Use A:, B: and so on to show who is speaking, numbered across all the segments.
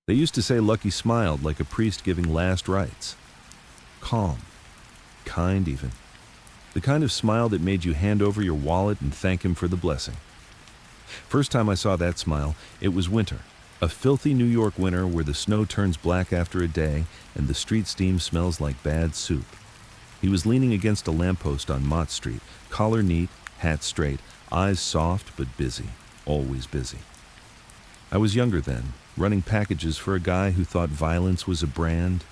A: They used to say Lucky smiled like a priest giving last rites. Calm, kind even. The kind of smile that made you hand over your wallet and thank him for the blessing. First time I saw that smile, it was winter. A filthy New York winter where the snow turns black after a day and the street steam smells like bad soup. He was leaning against a lamppost on Mott Street, collar neat, hat straight, eyes soft but busy, always busy. I was younger then, running packages for a guy who thought violence was a brand.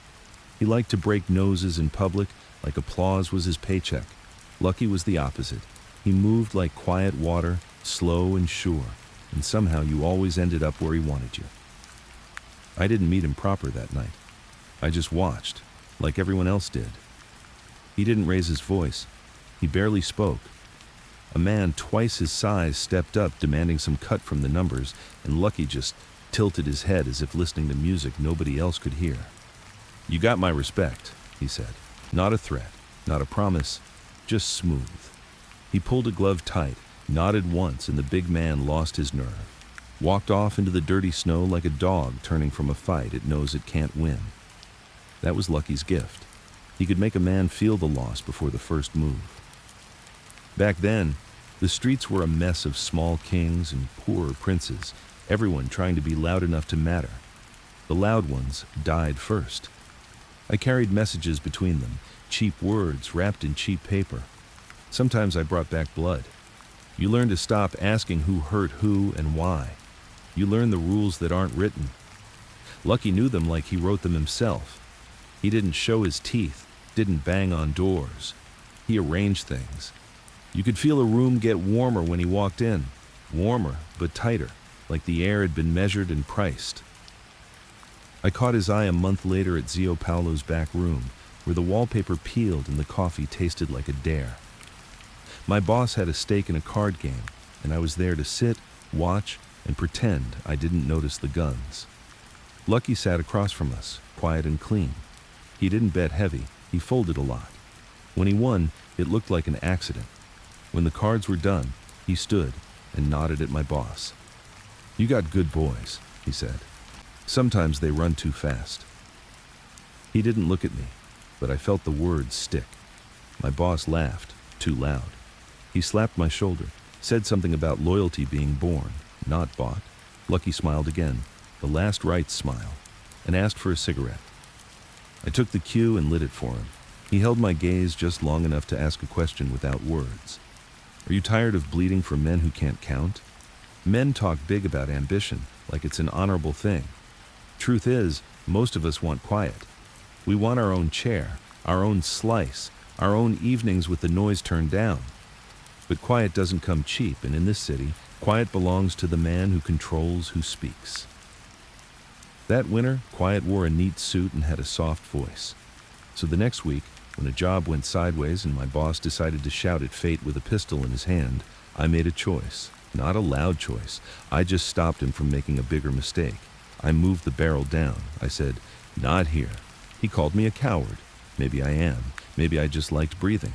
A: He liked to break noses in public like applause was his paycheck. Lucky was the opposite. He moved like quiet water, slow and sure, and somehow you always ended up where he wanted you. I didn't meet him proper that night. I just watched, like everyone else did. He didn't raise his voice. He barely spoke. A man twice his size stepped up demanding some cut from the numbers, and Lucky just tilted his head as if listening to music nobody else could hear. "You got my respect," he said. Not a threat, not a promise, just smooth. He pulled a glove tight, nodded once, and the big man lost his nerve. Walked off into the dirty snow like a dog turning from a fight it knows it can't win. That was Lucky's gift. He could make a man feel the loss before the first move. Back then, the streets were a mess of small kings and poorer princes, everyone trying to be loud enough to matter. The loud ones died first. I carried messages between them, cheap words wrapped in cheap paper. Sometimes I brought back blood. You learn to stop asking who hurt who and why. You learn the rules that aren't written. Lucky knew them like he wrote them himself. He didn't show his teeth, didn't bang on doors. He arranged things. You could feel a room get warmer when he walked in. Warmer, but tighter, like the air had been measured and priced. I caught his eye a month later at Zio Paolo's back room, where the wallpaper peeled and the coffee tasted like a dare. My boss had a stake in a card game, and I was there to sit, watch, and pretend I didn't notice the guns. Lucky sat across from us, quiet and clean. He didn't bet heavy, he folded a lot. When he won, it looked like an accident. When the cards were done, he stood and nodded at my boss. "You got good boys," he said. "Sometimes they run too fast." He didn't look at me, but I felt the words stick. My boss laughed, too loud. He slapped my shoulder, said something about loyalty being born, not bought. Lucky smiled again, the last rites smile, and asked for a cigarette. I took the cue and lit it for him. He held my gaze just long enough to ask a question without words. "Are you tired of bleeding for men who can't count? Men talk big about ambition, like it's an honorable thing. Truth is, most of us want quiet. We want our own chair, our own slice, our own evenings with the noise turned down. But quiet doesn't come cheap, and in this city, quiet belongs to the man who controls who speaks." That winter, Quiet wore a neat suit and had a soft voice. So the next week, when a job went sideways and my boss decided to shout at fate with a pistol in his hand, I made a choice. Not a loud choice. I just stopped him from making a bigger mistake. I moved the barrel down. I said, "Not here." He called me a coward. Maybe I am. Maybe I just liked breathing.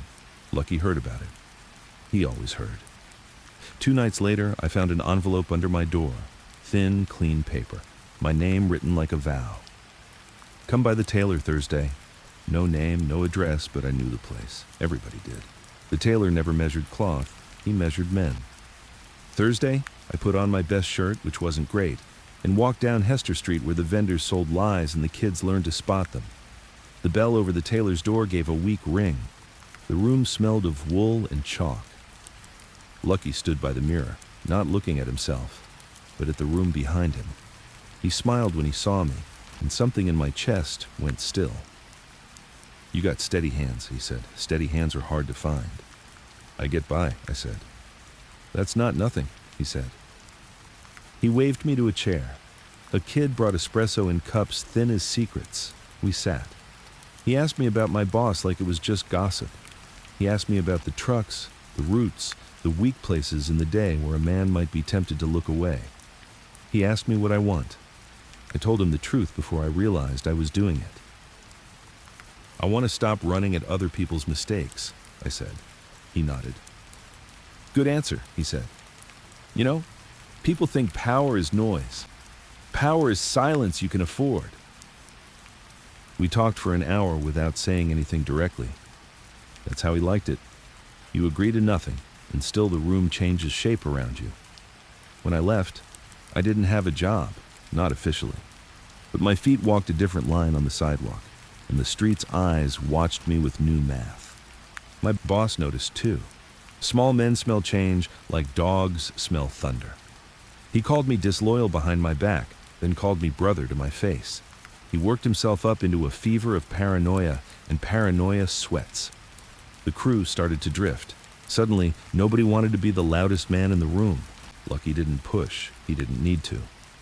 A: Lucky heard about it. He always heard. 2 nights later, I found an envelope under my door. Thin, clean paper. My name written like a vow. "Come by the tailor Thursday." No name, no address, but I knew the place. Everybody did. The tailor never measured cloth. He measured men. Thursday, I put on my best shirt, which wasn't great, and walked down Hester Street where the vendors sold lies and the kids learned to spot them. The bell over the tailor's door gave a weak ring. The room smelled of wool and chalk. Lucky stood by the mirror, not looking at himself, but at the room behind him. He smiled when he saw me, and something in my chest went still. "You got steady hands," he said. "Steady hands are hard to find." "I get by," I said. "That's not nothing," he said. He waved me to a chair. A kid brought espresso in cups thin as secrets. We sat. He asked me about my boss like it was just gossip. He asked me about the trucks, the routes, the weak places in the day where a man might be tempted to look away. He asked me what I want. I told him the truth before I realized I was doing it. "I want to stop running at other people's mistakes," I said. He nodded. "Good answer," he said. "You know, people think power is noise. power is silence you can afford. We talked for an hour without saying anything directly. That's how he liked it. You agree to nothing, and still the room changes shape around you. When I left, I didn't have a job, not officially. But my feet walked a different line on the sidewalk, and the street's eyes watched me with new math. My boss noticed too. Small men smell change like dogs smell thunder. He called me disloyal behind my back, then called me brother to my face. He worked himself up into a fever of paranoia, and paranoia sweats. The crew started to drift. Suddenly, nobody wanted to be the loudest man in the room. Lucky didn't push. He didn't need to.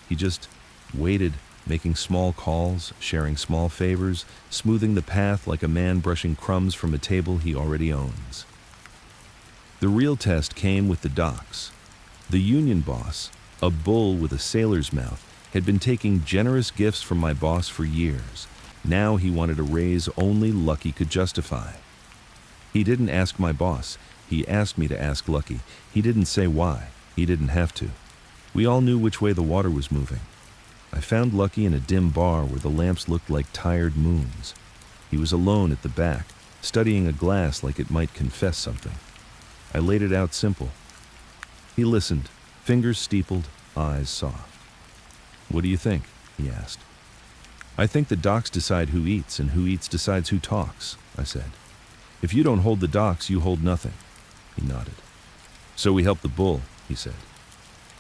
A: He just waited, making small calls, sharing small favors, smoothing the path like a man brushing crumbs from a table he already owns. The real test came with the docks. The union boss, a bull with a sailor's mouth, had been taking generous gifts from my boss for years. Now he wanted a raise only Lucky could justify. He didn't ask my boss. He asked me to ask Lucky. He didn't say why. He didn't have to. We all knew which way the water was moving. I found Lucky in a dim bar where the lamps looked like tired moons. He was alone at the back, studying a glass like it might confess something. I laid it out simple. He listened, fingers steepled, eyes soft. "What do you think?" he asked. "I think the docks decide who eats, and who eats decides who talks," I said. "If you don't hold the docks, you hold nothing." He nodded. "So we help the bull," he said.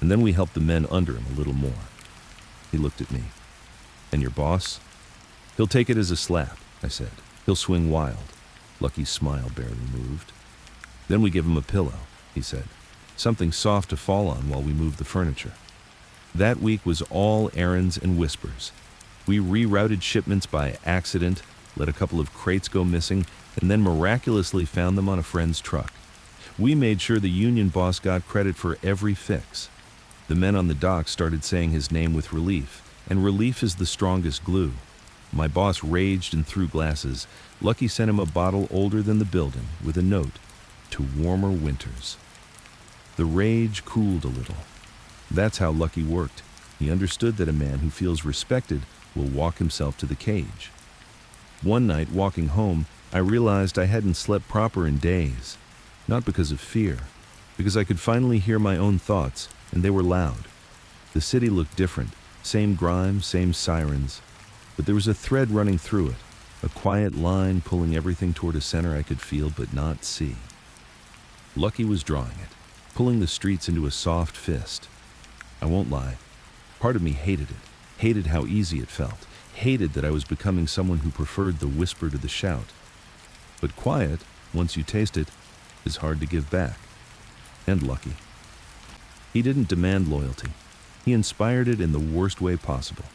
A: "And then we help the men under him a little more." He looked at me. "And your boss?" "He'll take it as a slap," I said. "He'll swing wild." Lucky's smile barely moved. "Then we give him a pillow," he said. "Something soft to fall on while we move the furniture." That week was all errands and whispers. We rerouted shipments by accident, let a couple of crates go missing, and then miraculously found them on a friend's truck. We made sure the union boss got credit for every fix. The men on the dock started saying his name with relief, and relief is the strongest glue. My boss raged and threw glasses. Lucky sent him a bottle older than the building with a note, "To warmer winters." The rage cooled a little. That's how Lucky worked. He understood that a man who feels respected will walk himself to the cage. One night, walking home, I realized I hadn't slept proper in days. Not because of fear, because I could finally hear my own thoughts, and they were loud. The city looked different, same grime, same sirens, but there was a thread running through it, a quiet line pulling everything toward a center I could feel but not see. Lucky was drawing it, pulling the streets into a soft fist. I won't lie, part of me hated it, hated how easy it felt, hated that I was becoming someone who preferred the whisper to the shout. But quiet, once you taste it, is hard to give back. And Lucky. He didn't demand loyalty. He inspired it in the worst way possible,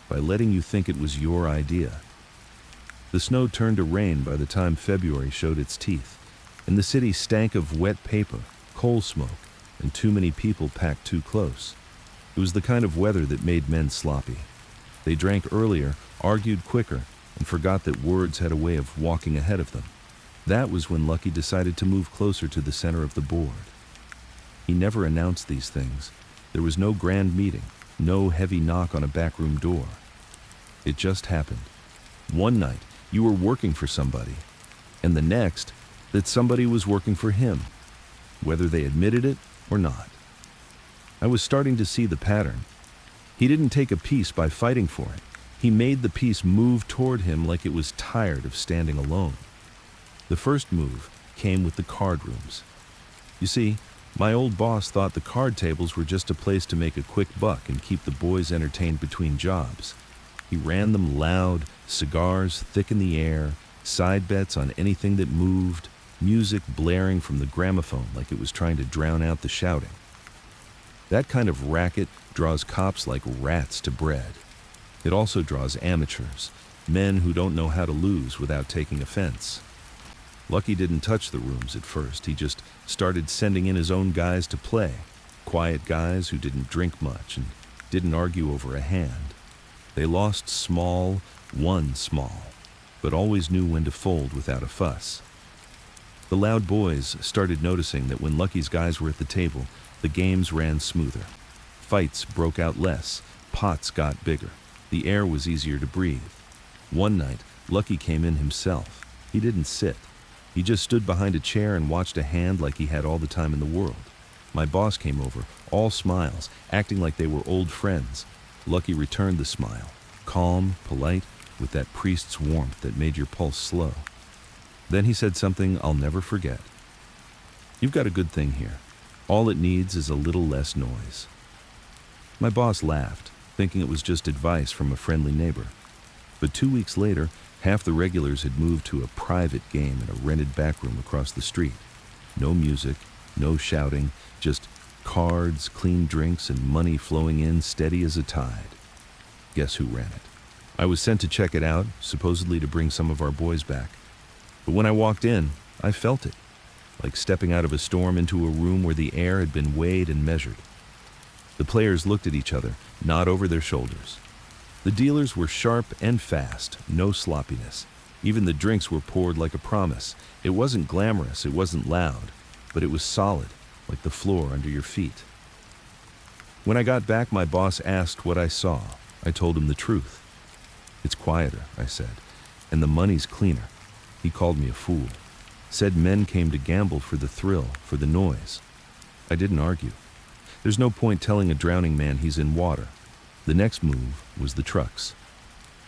A: by letting you think it was your idea. The snow turned to rain by the time February showed its teeth, and the city stank of wet paper, coal smoke, and too many people packed too close. It was the kind of weather that made men sloppy. They drank earlier, argued quicker, and forgot that words had a way of walking ahead of them. That was when Lucky decided to move closer to the center of the board. He never announced these things. There was no grand meeting, no heavy knock on a backroom door. It just happened. One night, you were working for somebody, and the next, that somebody was working for him, whether they admitted it or not. I was starting to see the pattern. He didn't take a piece by fighting for it. He made the piece move toward him like it was tired of standing alone. The first move came with the card rooms. You see, my old boss thought the card tables were just a place to make a quick buck and keep the boys entertained between jobs. He ran them loud, cigars thick in the air, side bets on anything that moved, music blaring from the gramophone like it was trying to drown out the shouting. That kind of racket draws cops like rats to bread. It also draws amateurs, men who don't know how to lose without taking offense. Lucky didn't touch the rooms at first. He just started sending in his own guys to play, quiet guys who didn't drink much and didn't argue over a hand. They lost small, won small, but always knew when to fold without a fuss. The loud boys started noticing that when Lucky's guys were at the table, the games ran smoother. Fights broke out less, Pots got bigger. The air was easier to breathe. One night, Lucky came in himself. He didn't sit. He just stood behind a chair and watched a hand like he had all the time in the world. My boss came over, all smiles, acting like they were old friends. Lucky returned the smile, calm, polite, with that priest's warmth that made your pulse slow. Then he said something I'll never forget. "You've got a good thing here. All it needs is a little less noise." My boss laughed, thinking it was just advice from a friendly neighbor. But 2 weeks later, half the regulars had moved to a private game in a rented back room across the street. No music, no shouting, just cards, clean drinks, and money flowing in steady as a tide. Guess who ran it? I was sent to check it out, supposedly to bring some of our boys back. But when I walked in, I felt it, like stepping out of a storm into a room where the air had been weighed and measured. The players looked at each other, not over their shoulders. The dealers were sharp and fast, no sloppiness. Even the drinks were poured like a promise. It wasn't glamorous, it wasn't loud, but it was solid, like the floor under your feet. When I got back, my boss asked what I saw. I told him the truth. "It's quieter," I said, "and the money's cleaner." He called me a fool. Said men came to gamble for the thrill, for the noise. I didn't argue. There's no point telling a drowning man he's in water. The next move was the trucks.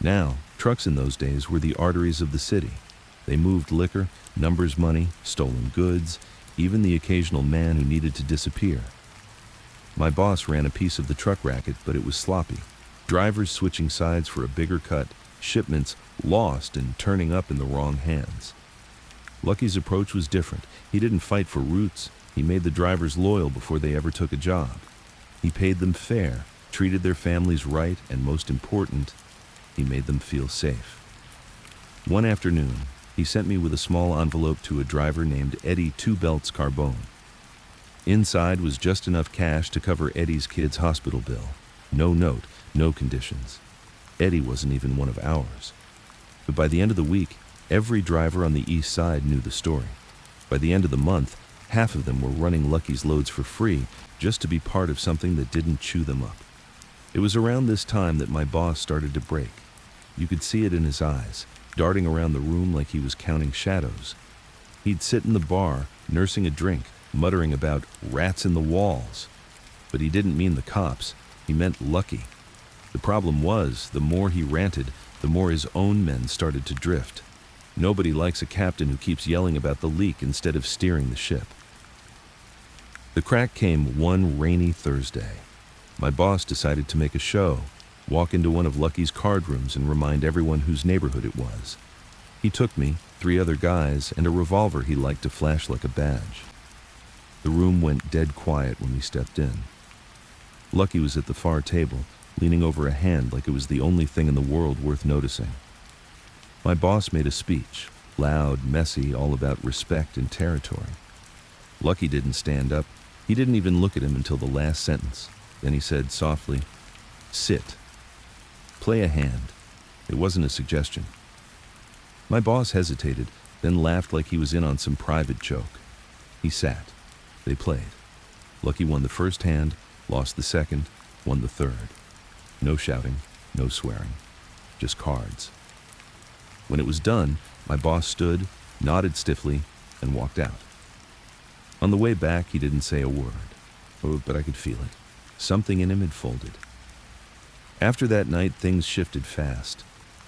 A: Now, trucks in those days were the arteries of the city. They moved liquor, numbers money, stolen goods, even the occasional man who needed to disappear. My boss ran a piece of the truck racket, but it was sloppy. Drivers switching sides for a bigger cut, shipments lost and turning up in the wrong hands. Lucky's approach was different. He didn't fight for routes. He made the drivers loyal before they ever took a job. He paid them fair, treated their families right, and most important, he made them feel safe. One afternoon, he sent me with a small envelope to a driver named Eddie Two Belts Carbone. Inside was just enough cash to cover Eddie's kid's hospital bill. No note, no conditions. Eddie wasn't even one of ours. But by the end of the week, every driver on the east side knew the story. By the end of the month, half of them were running Lucky's loads for free just to be part of something that didn't chew them up. It was around this time that my boss started to break. You could see it in his eyes, darting around the room like he was counting shadows. He'd sit in the bar, nursing a drink, muttering about rats in the walls. But he didn't mean the cops, he meant Lucky. The problem was, the more he ranted, the more his own men started to drift. Nobody likes a captain who keeps yelling about the leak instead of steering the ship. The crack came one rainy Thursday. My boss decided to make a show, walk into one of Lucky's card rooms and remind everyone whose neighborhood it was. He took me, 3 other guys, and a revolver he liked to flash like a badge. The room went dead quiet when we stepped in. Lucky was at the far table, leaning over a hand like it was the only thing in the world worth noticing. My boss made a speech, loud, messy, all about respect and territory. Lucky didn't stand up. He didn't even look at him until the last sentence. Then he said softly, "Sit. Play a hand." It wasn't a suggestion. My boss hesitated, then laughed like he was in on some private joke. He sat. They played. Lucky won the first hand, lost the second, won the third. No shouting, no swearing, just cards. When it was done, my boss stood, nodded stiffly, and walked out. On the way back, he didn't say a word, but I could feel it. Something in him had folded. After that night, things shifted fast.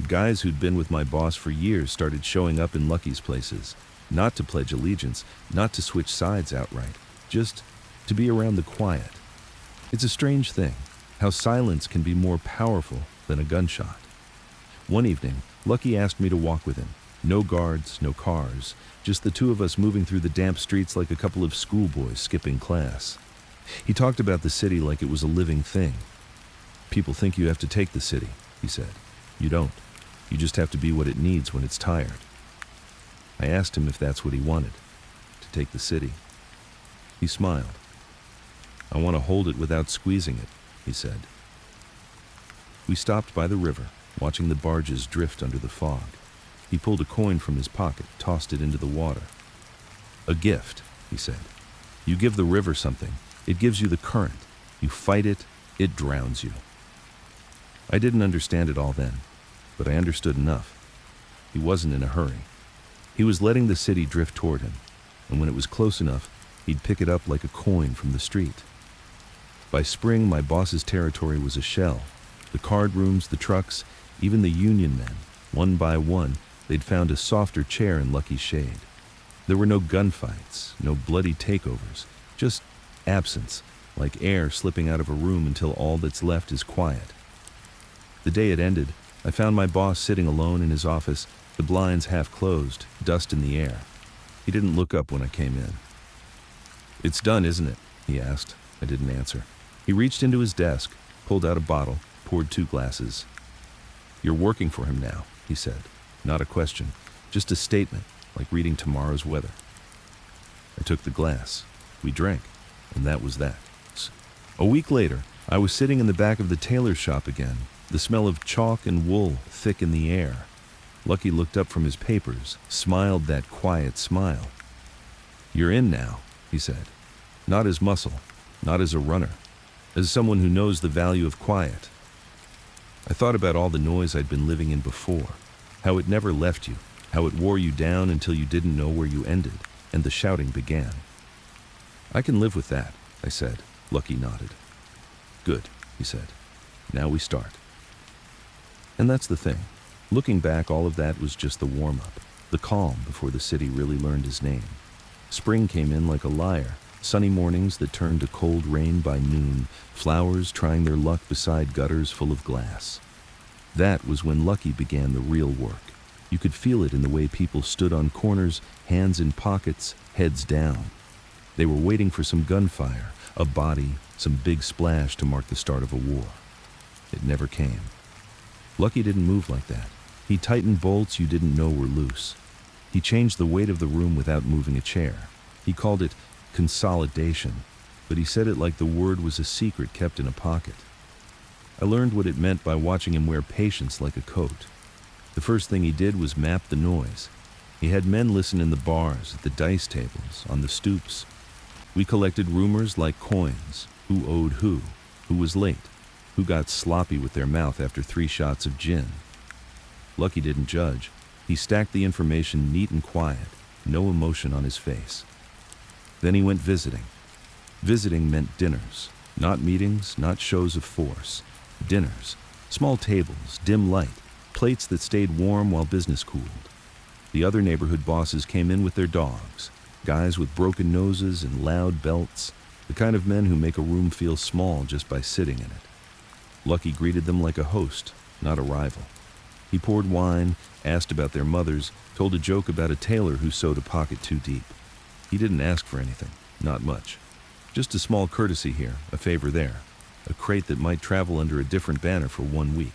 A: Guys who'd been with my boss for years started showing up in Lucky's places, not to pledge allegiance, not to switch sides outright, just to be around the quiet. It's a strange thing, how silence can be more powerful than a gunshot. One evening, Lucky asked me to walk with him. No guards, no cars, just the two of us moving through the damp streets like a couple of schoolboys skipping class. He talked about the city like it was a living thing. "People think you have to take the city," he said. "You don't. You just have to be what it needs when it's tired." I asked him if that's what he wanted, to take the city. He smiled. "I want to hold it without squeezing it," he said. We stopped by the river, watching the barges drift under the fog. He pulled a coin from his pocket, tossed it into the water. "A gift," he said. "You give the river something. It gives you the current. You fight it, it drowns you." I didn't understand it all then, but I understood enough. He wasn't in a hurry. He was letting the city drift toward him, and when it was close enough, he'd pick it up like a coin from the street. By spring, my boss's territory was a shell. The card rooms, the trucks, even the union men, one by one, they'd found a softer chair in Lucky's shade. There were no gunfights, no bloody takeovers, just absence, like air slipping out of a room until all that's left is quiet. The day it ended, I found my boss sitting alone in his office, the blinds half closed, dust in the air. He didn't look up when I came in. "It's done, isn't it?" he asked. I didn't answer. He reached into his desk, pulled out a bottle, poured 2 glasses. "You're working for him now," he said. Not a question, just a statement, like reading tomorrow's weather. I took the glass. We drank, and that was that. A week later, I was sitting in the back of the tailor's shop again, the smell of chalk and wool thick in the air. Lucky looked up from his papers, smiled that quiet smile. "You're in now," he said. "Not as muscle, not as a runner, as someone who knows the value of quiet." I thought about all the noise I'd been living in before, how it never left you, how it wore you down until you didn't know where you ended, and the shouting began. "I can live with that," I said. Lucky nodded. "Good," he said. "Now we start." And that's the thing. Looking back, all of that was just the warm-up, the calm before the city really learned his name. Spring came in like a liar, sunny mornings that turned to cold rain by noon, flowers trying their luck beside gutters full of glass. That was when Lucky began the real work. You could feel it in the way people stood on corners, hands in pockets, heads down. They were waiting for some gunfire, a body, some big splash to mark the start of a war. It never came. Lucky didn't move like that. He tightened bolts you didn't know were loose. He changed the weight of the room without moving a chair. He called it consolidation, but he said it like the word was a secret kept in a pocket. I learned what it meant by watching him wear patience like a coat. The first thing he did was map the noise. He had men listen in the bars, at the dice tables, on the stoops. We collected rumors like coins: who owed who was late, who got sloppy with their mouth after 3 shots of gin. Lucky didn't judge. He stacked the information neat and quiet, no emotion on his face. Then he went visiting. Visiting meant dinners, not meetings, not shows of force. Dinners, small tables, dim light, plates that stayed warm while business cooled. The other neighborhood bosses came in with their dogs, guys with broken noses and loud belts, the kind of men who make a room feel small just by sitting in it. Lucky greeted them like a host, not a rival. He poured wine, asked about their mothers, told a joke about a tailor who sewed a pocket too deep. He didn't ask for anything, not much. Just a small courtesy here, a favor there, a crate that might travel under a different banner for 1 week,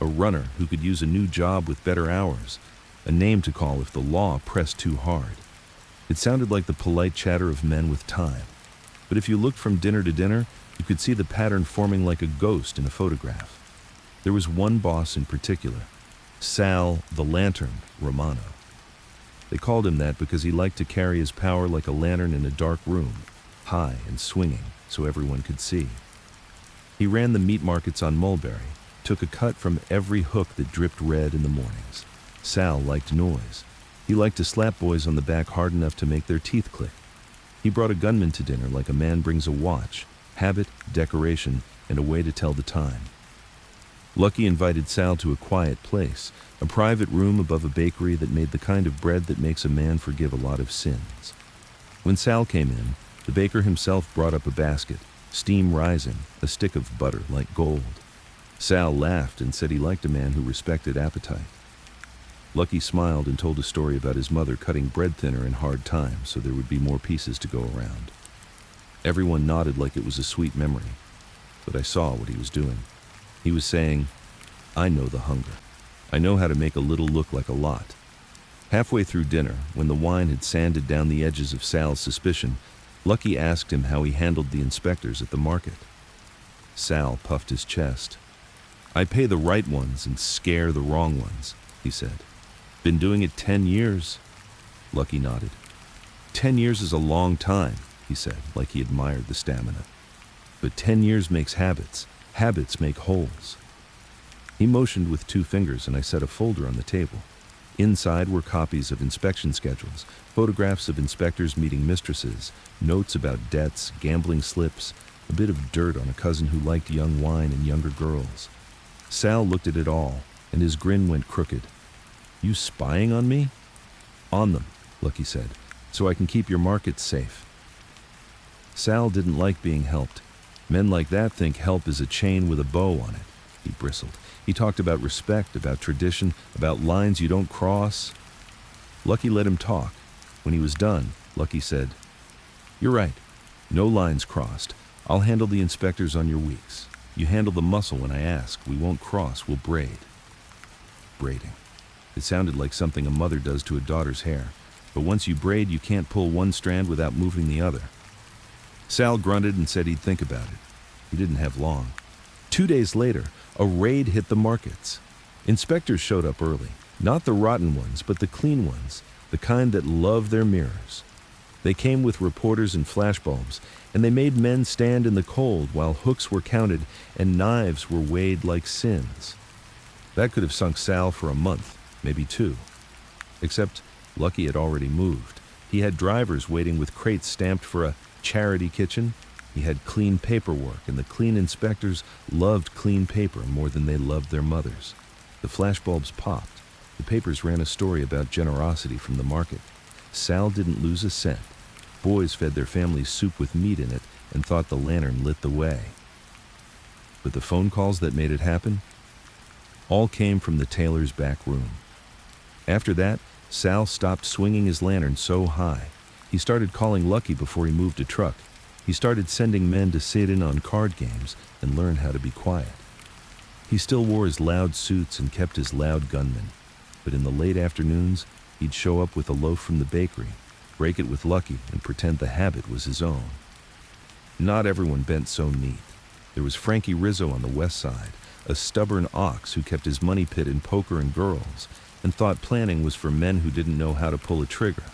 A: a runner who could use a new job with better hours, a name to call if the law pressed too hard. It sounded like the polite chatter of men with time. But if you looked from dinner to dinner, you could see the pattern forming like a ghost in a photograph. There was one boss in particular, Sal the Lantern Romano. They called him that because he liked to carry his power like a lantern in a dark room, high and swinging, so everyone could see. He ran the meat markets on Mulberry, took a cut from every hook that dripped red in the mornings. Sal liked noise. He liked to slap boys on the back hard enough to make their teeth click. He brought a gunman to dinner like a man brings a watch, habit, decoration, and a way to tell the time. Lucky invited Sal to a quiet place, a private room above a bakery that made the kind of bread that makes a man forgive a lot of sins. When Sal came in, the baker himself brought up a basket, steam rising, a stick of butter like gold. Sal laughed and said he liked a man who respected appetite. Lucky smiled and told a story about his mother cutting bread thinner in hard times so there would be more pieces to go around. Everyone nodded like it was a sweet memory, but I saw what he was doing. He was saying, "I know the hunger. I know how to make a little look like a lot." Halfway through dinner, when the wine had sanded down the edges of Sal's suspicion, Lucky asked him how he handled the inspectors at the market. Sal puffed his chest. "I pay the right ones and scare the wrong ones," he said. "Been doing it 10 years. Lucky nodded. 10 years is a long time, he said, like he admired the stamina. But 10 years makes habits. Habits make holes. He motioned with 2 fingers and I set a folder on the table. Inside were copies of inspection schedules, photographs of inspectors meeting mistresses, notes about debts, gambling slips, a bit of dirt on a cousin who liked young wine and younger girls. Sal looked at it all, and his grin went crooked. "You spying on me?" "On them," Lucky said, "so I can keep your markets safe." Sal didn't like being helped. Men like that think help is a chain with a bow on it. He bristled. He talked about respect, about tradition, about lines you don't cross. Lucky let him talk. When he was done, Lucky said, "You're right. No lines crossed. I'll handle the inspectors on your weeks. You handle the muscle when I ask. We won't cross, we'll braid." Braiding. It sounded like something a mother does to a daughter's hair. But once you braid, you can't pull one strand without moving the other. Sal grunted and said he'd think about it. He didn't have long. 2 days later, a raid hit the markets. Inspectors showed up early. Not the rotten ones, but the clean ones, the kind that love their mirrors. They came with reporters and flashbulbs, and they made men stand in the cold while hooks were counted and knives were weighed like sins. That could have sunk Sal for a month, maybe 2. Except Lucky had already moved. He had drivers waiting with crates stamped for a charity kitchen. He had clean paperwork, and the clean inspectors loved clean paper more than they loved their mothers. The flashbulbs popped. The papers ran a story about generosity from the market. Sal didn't lose a cent. Boys fed their families soup with meat in it and thought the lantern lit the way. But the phone calls that made it happen all came from the tailor's back room. After that, Sal stopped swinging his lantern so high. He started calling Lucky before he moved a truck. He started sending men to sit in on card games and learn how to be quiet. He still wore his loud suits and kept his loud gunmen, but in the late afternoons, he'd show up with a loaf from the bakery, break it with Lucky, and pretend the habit was his own. Not everyone bent so neat. There was Frankie Rizzo on the west side, a stubborn ox who kept his money pit in poker and girls, and thought planning was for men who didn't know how to pull a trigger.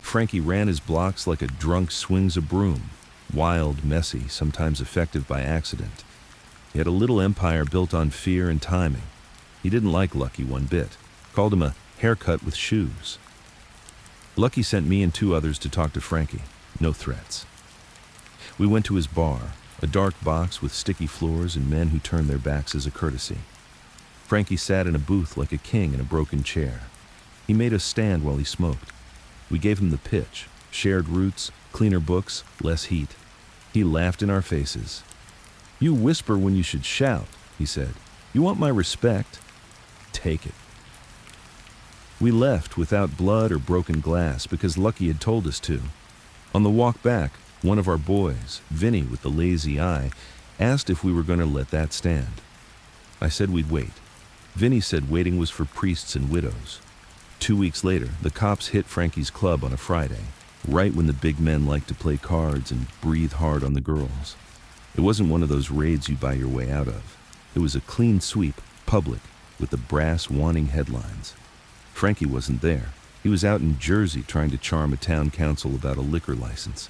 A: Frankie ran his blocks like a drunk swings a broom, wild, messy, sometimes effective by accident. He had a little empire built on fear and timing. He didn't like Lucky one bit, called him a haircut with shoes. Lucky sent me and 2 others to talk to Frankie. No threats. We went to his bar, a dark box with sticky floors and men who turned their backs as a courtesy. Frankie sat in a booth like a king in a broken chair. He made us stand while he smoked. We gave him the pitch, shared roots, cleaner books, less heat. He laughed in our faces. "You whisper when you should shout," he said. "You want my respect? Take it." We left without blood or broken glass because Lucky had told us to. On the walk back, one of our boys, Vinny with the lazy eye, asked if we were going to let that stand. I said we'd wait. Vinny said waiting was for priests and widows. 2 weeks later, the cops hit Frankie's club on a Friday, right when the big men liked to play cards and breathe hard on the girls. It wasn't one of those raids you buy your way out of. It was a clean sweep, public, with the brass wanting headlines. Frankie wasn't there. He was out in Jersey trying to charm a town council about a liquor license.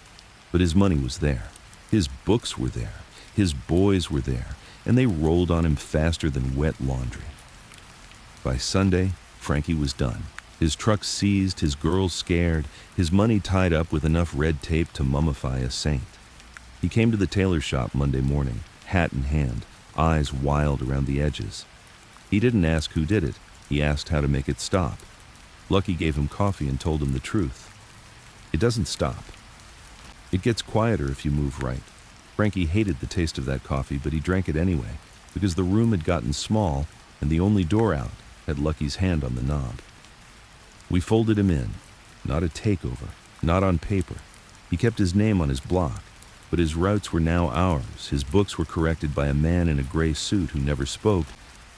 A: But his money was there. His books were there. His boys were there, and they rolled on him faster than wet laundry. By Sunday, Frankie was done. His truck seized, his girls scared, his money tied up with enough red tape to mummify a saint. He came to the tailor shop Monday morning, hat in hand, eyes wild around the edges. He didn't ask who did it. He asked how to make it stop. Lucky gave him coffee and told him the truth. It doesn't stop. It gets quieter if you move right. Frankie hated the taste of that coffee, but he drank it anyway, because the room had gotten small and the only door out had Lucky's hand on the knob. We folded him in. Not a takeover, not on paper. He kept his name on his block, but his routes were now ours. His books were corrected by a man in a gray suit who never spoke,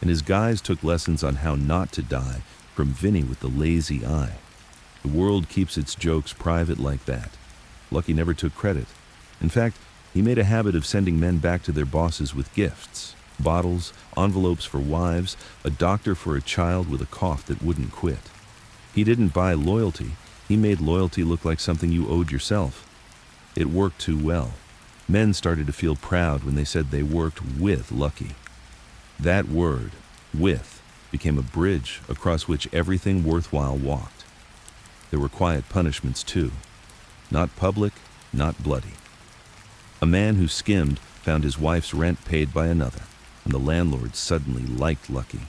A: and his guys took lessons on how not to die from Vinny with the lazy eye. The world keeps its jokes private like that. Lucky never took credit. In fact, he made a habit of sending men back to their bosses with gifts, bottles, envelopes for wives, a doctor for a child with a cough that wouldn't quit. He didn't buy loyalty. He made loyalty look like something you owed yourself. It worked too well. Men started to feel proud when they said they worked with Lucky. That word, With became a bridge across which everything worthwhile walked. There were quiet punishments too. Not public, not bloody. A man who skimmed found his wife's rent paid by another, and the landlord suddenly liked Lucky.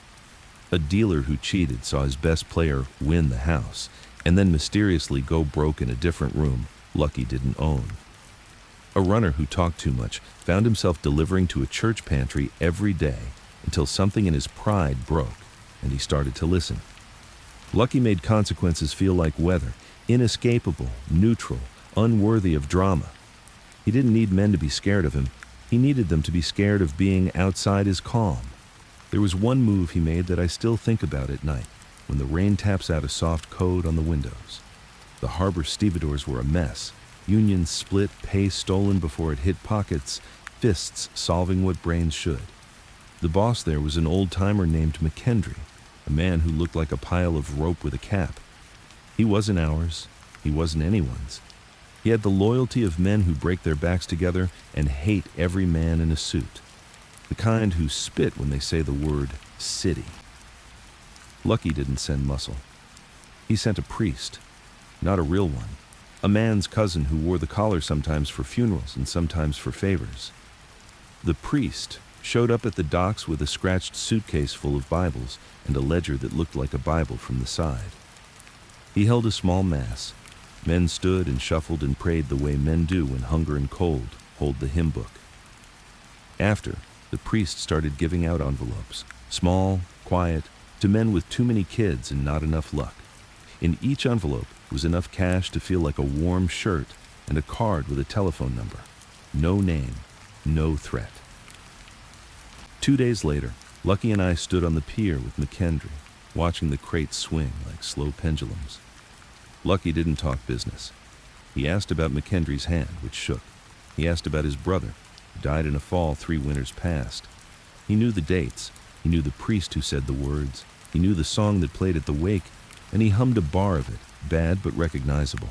A: A dealer who cheated saw his best player win the house, and then mysteriously go broke in a different room Lucky didn't own. A runner who talked too much found himself delivering to a church pantry every day until something in his pride broke, and he started to listen. Lucky made consequences feel like weather, inescapable, neutral, unworthy of drama. He didn't need men to be scared of him. He needed them to be scared of being outside his calm. There was one move he made that I still think about at night, when the rain taps out a soft coat on the windows. The harbor stevedores were a mess. Unions split, pay stolen before it hit pockets, fists solving what brains should. The boss there was an old-timer named McKendry, a man who looked like a pile of rope with a cap. He wasn't ours. He wasn't anyone's. He had the loyalty of men who break their backs together and hate every man in a suit. The kind who spit when they say the word city. Lucky didn't send muscle. He sent a priest, not a real one. A man's cousin who wore the collar sometimes for funerals and sometimes for favors. The priest showed up at the docks with a scratched suitcase full of Bibles and a ledger that looked like a Bible from the side. He held a small mass. Men stood and shuffled and prayed the way men do when hunger and cold hold the hymn book. After, the priest started giving out envelopes, small, quiet, to men with too many kids and not enough luck. In each envelope was enough cash to feel like a warm shirt and a card with a telephone number. No name, no threat. 2 days later, Lucky and I stood on the pier with McKendry, watching the crates swing like slow pendulums. Lucky didn't talk business. He asked about McKendry's hand, which shook. He asked about his brother, who died in a fall 3 winters past. He knew the dates. He knew the priest who said the words. He knew the song that played at the wake, and he hummed a bar of it, bad but recognizable.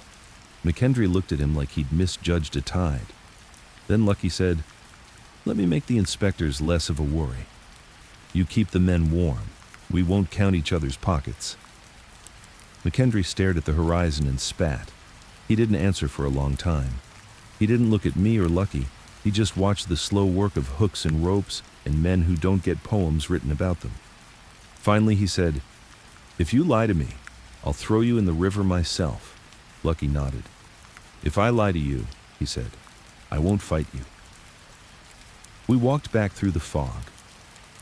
A: McKendry looked at him like he'd misjudged a tide. Then Lucky said, "Let me make the inspectors less of a worry. You keep the men warm. We won't count each other's pockets." McKendry stared at the horizon and spat. He didn't answer for a long time. He didn't look at me or Lucky. He just watched the slow work of hooks and ropes and men who don't get poems written about them. Finally he said, "If you lie to me, I'll throw you in the river myself." Lucky nodded. "If I lie to you," he said, "I won't fight you." We walked back through the fog.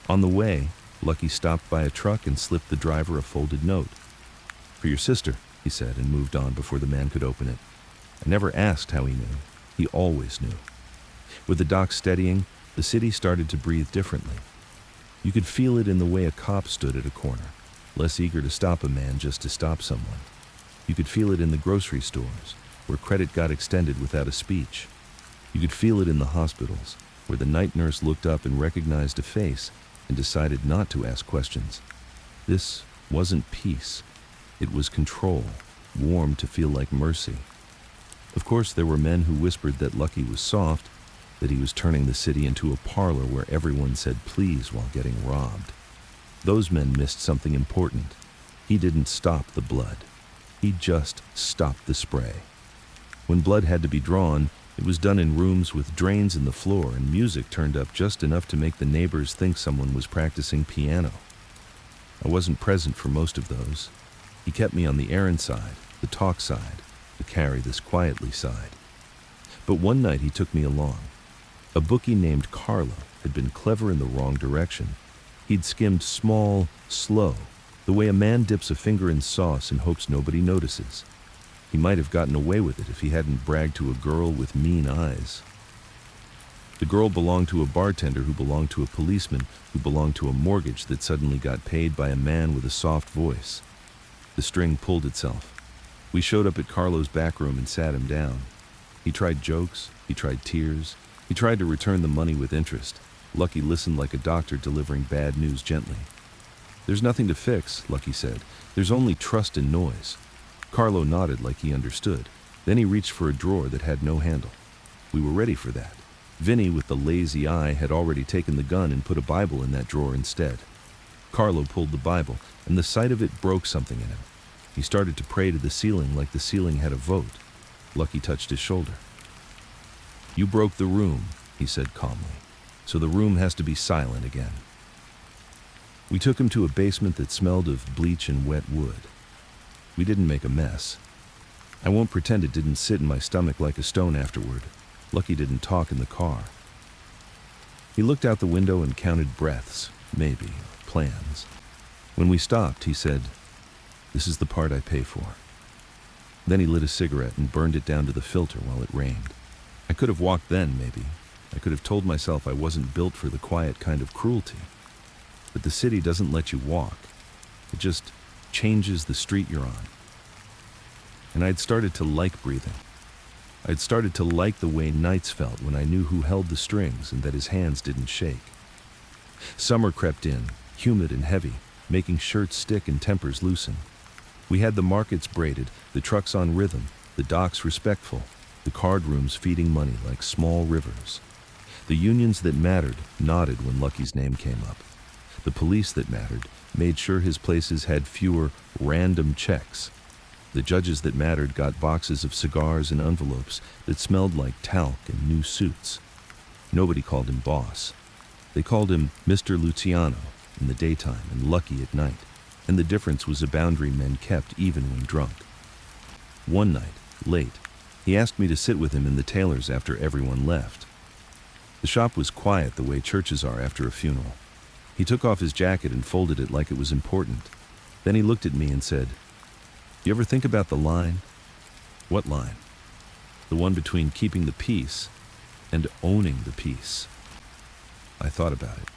A: On the way, Lucky stopped by a truck and slipped the driver a folded note. "For your sister," he said, and moved on before the man could open it. I never asked how he knew. He always knew. With the dock steadying, the city started to breathe differently. You could feel it in the way a cop stood at a corner, less eager to stop a man just to stop someone. You could feel it in the grocery stores, where credit got extended without a speech. You could feel it in the hospitals, where the night nurse looked up and recognized a face and decided not to ask questions. This wasn't peace. It was control, warm to feel like mercy. Of course, there were men who whispered that Lucky was soft, that he was turning the city into a parlor where everyone said please while getting robbed. Those men missed something important. He didn't stop the blood. He just stopped the spray. When blood had to be drawn, it was done in rooms with drains in the floor and music turned up just enough to make the neighbors think someone was practicing piano. I wasn't present for most of those. He kept me on the errand side, the talk side, the carry this quietly side. But one night he took me along. A bookie named Carlo had been clever in the wrong direction. He'd skimmed small, slow, the way a man dips a finger in sauce and hopes nobody notices. He might have gotten away with it if he hadn't bragged to a girl with mean eyes. The girl belonged to a bartender who belonged to a policeman who belonged to a mortgage that suddenly got paid by a man with a soft voice. The string pulled itself. We showed up at Carlo's back room and sat him down. He tried jokes, he tried tears, he tried to return the money with interest. Lucky listened like a doctor delivering bad news gently. "There's nothing to fix," Lucky said. "There's only trust and noise." Carlo nodded like he understood. Then he reached for a drawer that had no handle. We were ready for that. Vinny, with the lazy eye, had already taken the gun and put a Bible in that drawer instead. Carlo pulled the Bible, and the sight of it broke something in him. He started to pray to the ceiling like the ceiling had a vote. Lucky touched his shoulder. "You broke the room," he said calmly, "so the room has to be silent again." We took him to a basement that smelled of bleach and wet wood. We didn't make a mess. I won't pretend it didn't sit in my stomach like a stone afterward. Lucky didn't talk in the car. He looked out the window and counted breaths, maybe, plans. When we stopped, he said, "This is the part I pay for." Then he lit a cigarette and burned it down to the filter while it rained. I could have walked then, maybe. I could have told myself I wasn't built for the quiet kind of cruelty. But the city doesn't let you walk. It just changes the street you're on. And I'd started to like breathing. I'd started to like the way nights felt when I knew who held the strings and that his hands didn't shake. Summer crept in, humid and heavy, making shirts stick and tempers loosen. We had the markets braided, the trucks on rhythm, the docks respectful, the card rooms feeding money like small rivers. The unions that mattered nodded when Lucky's name came up. The police that mattered made sure his places had fewer random checks. The judges that mattered got boxes of cigars and envelopes that smelled like talc and new suits. Nobody called him boss. They called him Mr. Luciano in the daytime and Lucky at night, and the difference was a boundary men kept even when drunk. One night, late, he asked me to sit with him in the tailor's after everyone left. The shop was quiet the way churches are after a funeral. He took off his jacket and folded it like it was important. Then he looked at me and said, "You ever think about the line?" "What line?" "The one between keeping the peace and owning the peace." I thought about it.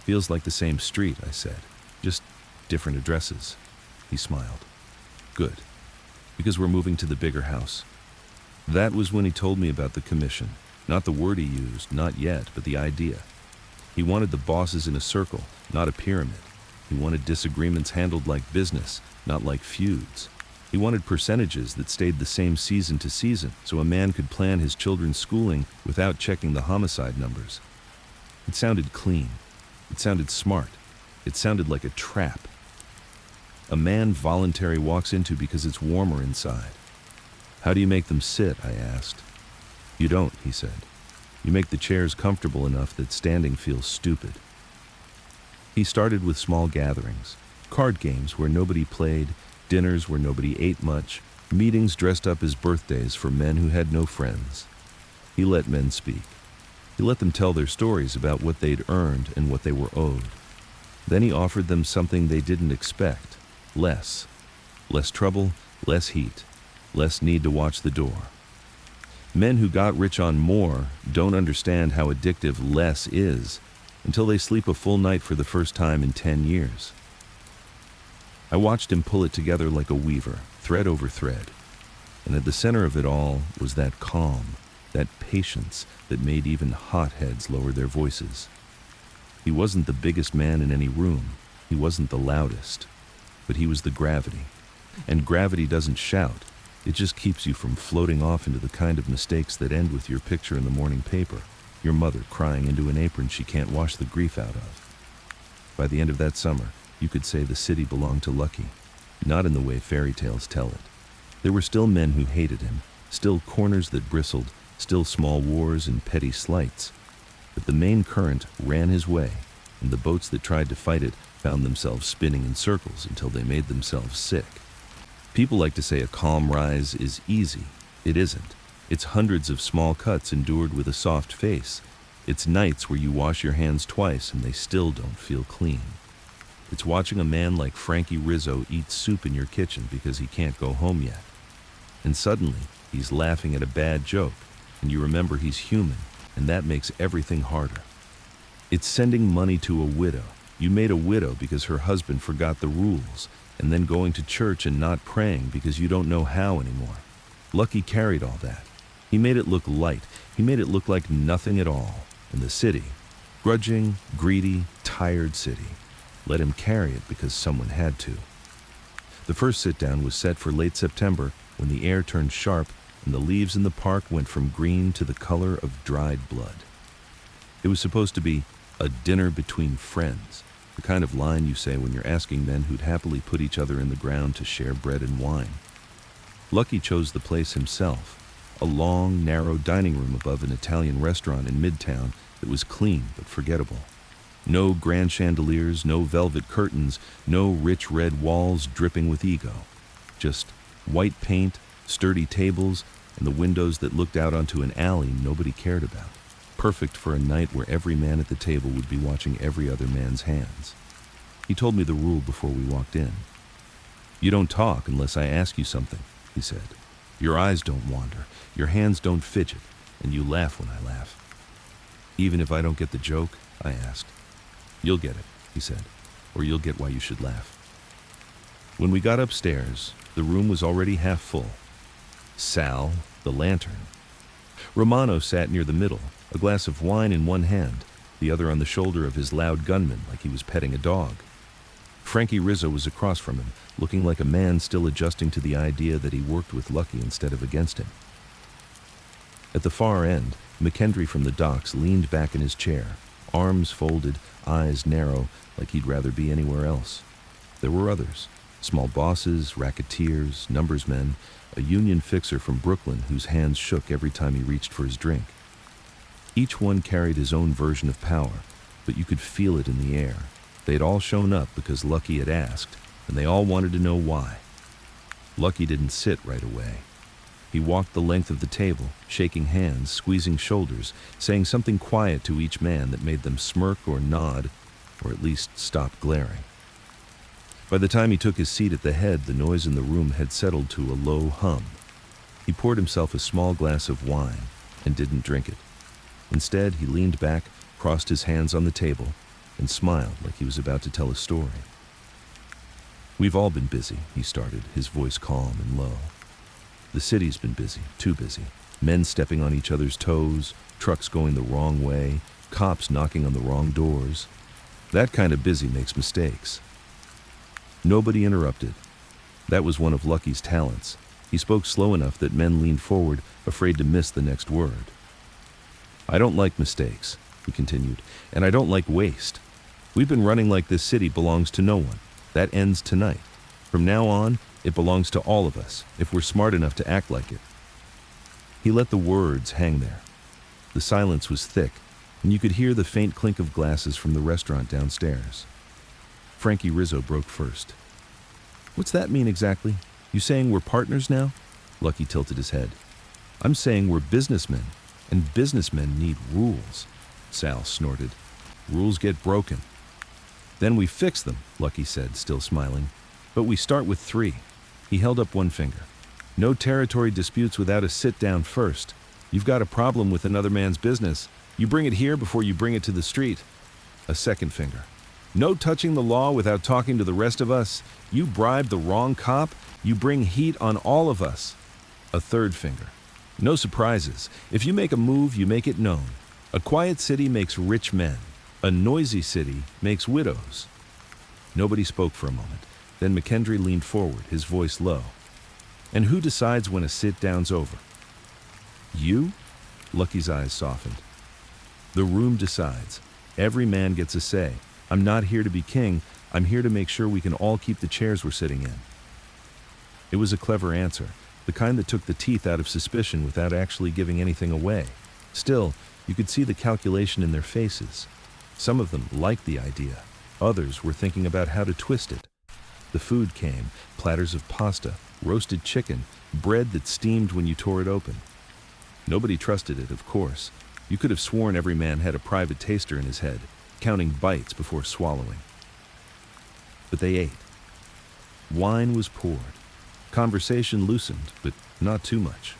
A: "Feels like the same street," I said. "Just different addresses." He smiled. "Good, because we're moving to the bigger house." That was when he told me about the commission. Not the word he used, not yet, but the idea. He wanted the bosses in a circle, not a pyramid. He wanted disagreements handled like business, not like feuds. He wanted percentages that stayed the same season to season, so a man could plan his children's schooling without checking the homicide numbers. It sounded clean. It sounded smart. It sounded like a trap. A man voluntary walks into because it's warmer inside. "How do you make them sit?" I asked. "You don't," he said. "You make the chairs comfortable enough that standing feels stupid." He started with small gatherings, card games where nobody played, dinners where nobody ate much, meetings dressed up as birthdays for men who had no friends. He let men speak. He let them tell their stories about what they'd earned and what they were owed. Then he offered them something they didn't expect, less. Less trouble, less heat, less need to watch the door. Men who got rich on more don't understand how addictive less is until they sleep a full night for the first time in 10 years. I watched him pull it together like a weaver, thread over thread. And at the center of it all was that calm, that patience that made even hotheads lower their voices. He wasn't the biggest man in any room. He wasn't the loudest. But he was the gravity. And gravity doesn't shout. It just keeps you from floating off into the kind of mistakes that end with your picture in the morning paper, your mother crying into an apron she can't wash the grief out of. By the end of that summer, you could say the city belonged to Lucky, not in the way fairy tales tell it. There were still men who hated him, still corners that bristled, still small wars and petty slights. But the main current ran his way, and the boats that tried to fight it found themselves spinning in circles until they made themselves sick. People like to say a calm rise is easy. It isn't. It's hundreds of small cuts endured with a soft face. It's nights where you wash your hands twice and they still don't feel clean. It's watching a man like Frankie Rizzo eat soup in your kitchen because he can't go home yet. And suddenly, he's laughing at a bad joke, and you remember he's human, and that makes everything harder. It's sending money to a widow. You made a widow because her husband forgot the rules, and then going to church and not praying because you don't know how anymore. Lucky carried all that. He made it look light. He made it look like nothing at all. And the city, grudging, greedy, tired city, let him carry it because someone had to. The first sit-down was set for late September when the air turned sharp and the leaves in the park went from green to the color of dried blood. It was supposed to be a dinner between friends, The kind of line you say when you're asking men who'd happily put each other in the ground to share bread and wine. Lucky chose the place himself, a long, narrow dining room above an Italian restaurant in Midtown that was clean but forgettable. No grand chandeliers, no velvet curtains, no rich red walls dripping with ego. Just white paint, sturdy tables, and the windows that looked out onto an alley nobody cared about. Perfect for a night where every man at the table would be watching every other man's hands. He told me the rule before we walked in. "You don't talk unless I ask you something," he said. "Your eyes don't wander, your hands don't fidget, and you laugh when I laugh." "Even if I don't get the joke?" I asked. "You'll get it," he said, "or you'll get why you should laugh." When we got upstairs, the room was already half full. Sal, the lantern. Romano sat near the middle, a glass of wine in one hand, the other on the shoulder of his loud gunman like he was petting a dog. Frankie Rizzo was across from him, looking like a man still adjusting to the idea that he worked with Lucky instead of against him. At the far end, McKendry from the docks leaned back in his chair, arms folded, eyes narrow, like he'd rather be anywhere else. There were others, small bosses, racketeers, numbers men, a union fixer from Brooklyn whose hands shook every time he reached for his drink. Each one carried his own version of power, but you could feel it in the air. They'd all shown up because Lucky had asked, and they all wanted to know why. Lucky didn't sit right away. He walked the length of the table, shaking hands, squeezing shoulders, saying something quiet to each man that made them smirk or nod, or at least stop glaring. By the time he took his seat at the head, the noise in the room had settled to a low hum. He poured himself a small glass of wine and didn't drink it. Instead, he leaned back, crossed his hands on the table, and smiled like he was about to tell a story. "We've all been busy," he started, his voice calm and low. "The city's been busy, too busy. Men stepping on each other's toes, trucks going the wrong way, cops knocking on the wrong doors. That kind of busy makes mistakes." Nobody interrupted. That was one of Lucky's talents. He spoke slow enough that men leaned forward, afraid to miss the next word. "I don't like mistakes," he continued, "and I don't like waste. We've been running like this city belongs to no one. That ends tonight. From now on, it belongs to all of us, if we're smart enough to act like it." He let the words hang there. The silence was thick, and you could hear the faint clink of glasses from the restaurant downstairs. Frankie Rizzo broke first. "What's that mean exactly? You saying we're partners now?" Lucky tilted his head. "I'm saying we're businessmen, and businessmen need rules," Sal snorted. "Rules get broken." "Then we fix them," Lucky said, still smiling. "But we start with 3. He held up one finger. "No territory disputes without a sit-down first. You've got a problem with another man's business. You bring it here before you bring it to the street." A second finger. "No touching the law without talking to the rest of us. You bribe the wrong cop, you bring heat on all of us." A third finger. "No surprises. If you make a move, you make it known. A quiet city makes rich men. A noisy city makes widows." Nobody spoke for a moment. Then McKendry leaned forward, his voice low. "And who decides when a sit-down's over?" "You?" Lucky's eyes softened. "The room decides. Every man gets a say. I'm not here to be king. I'm here to make sure we can all keep the chairs we're sitting in." It was a clever answer, the kind that took the teeth out of suspicion without actually giving anything away. Still, you could see the calculation in their faces. Some of them liked the idea. Others were thinking about how to twist it. The food came, platters of pasta, roasted chicken, bread that steamed when you tore it open. Nobody trusted it, of course. You could have sworn every man had a private taster in his head, counting bites before swallowing. But they ate. Wine was poured. Conversation loosened, but not too much.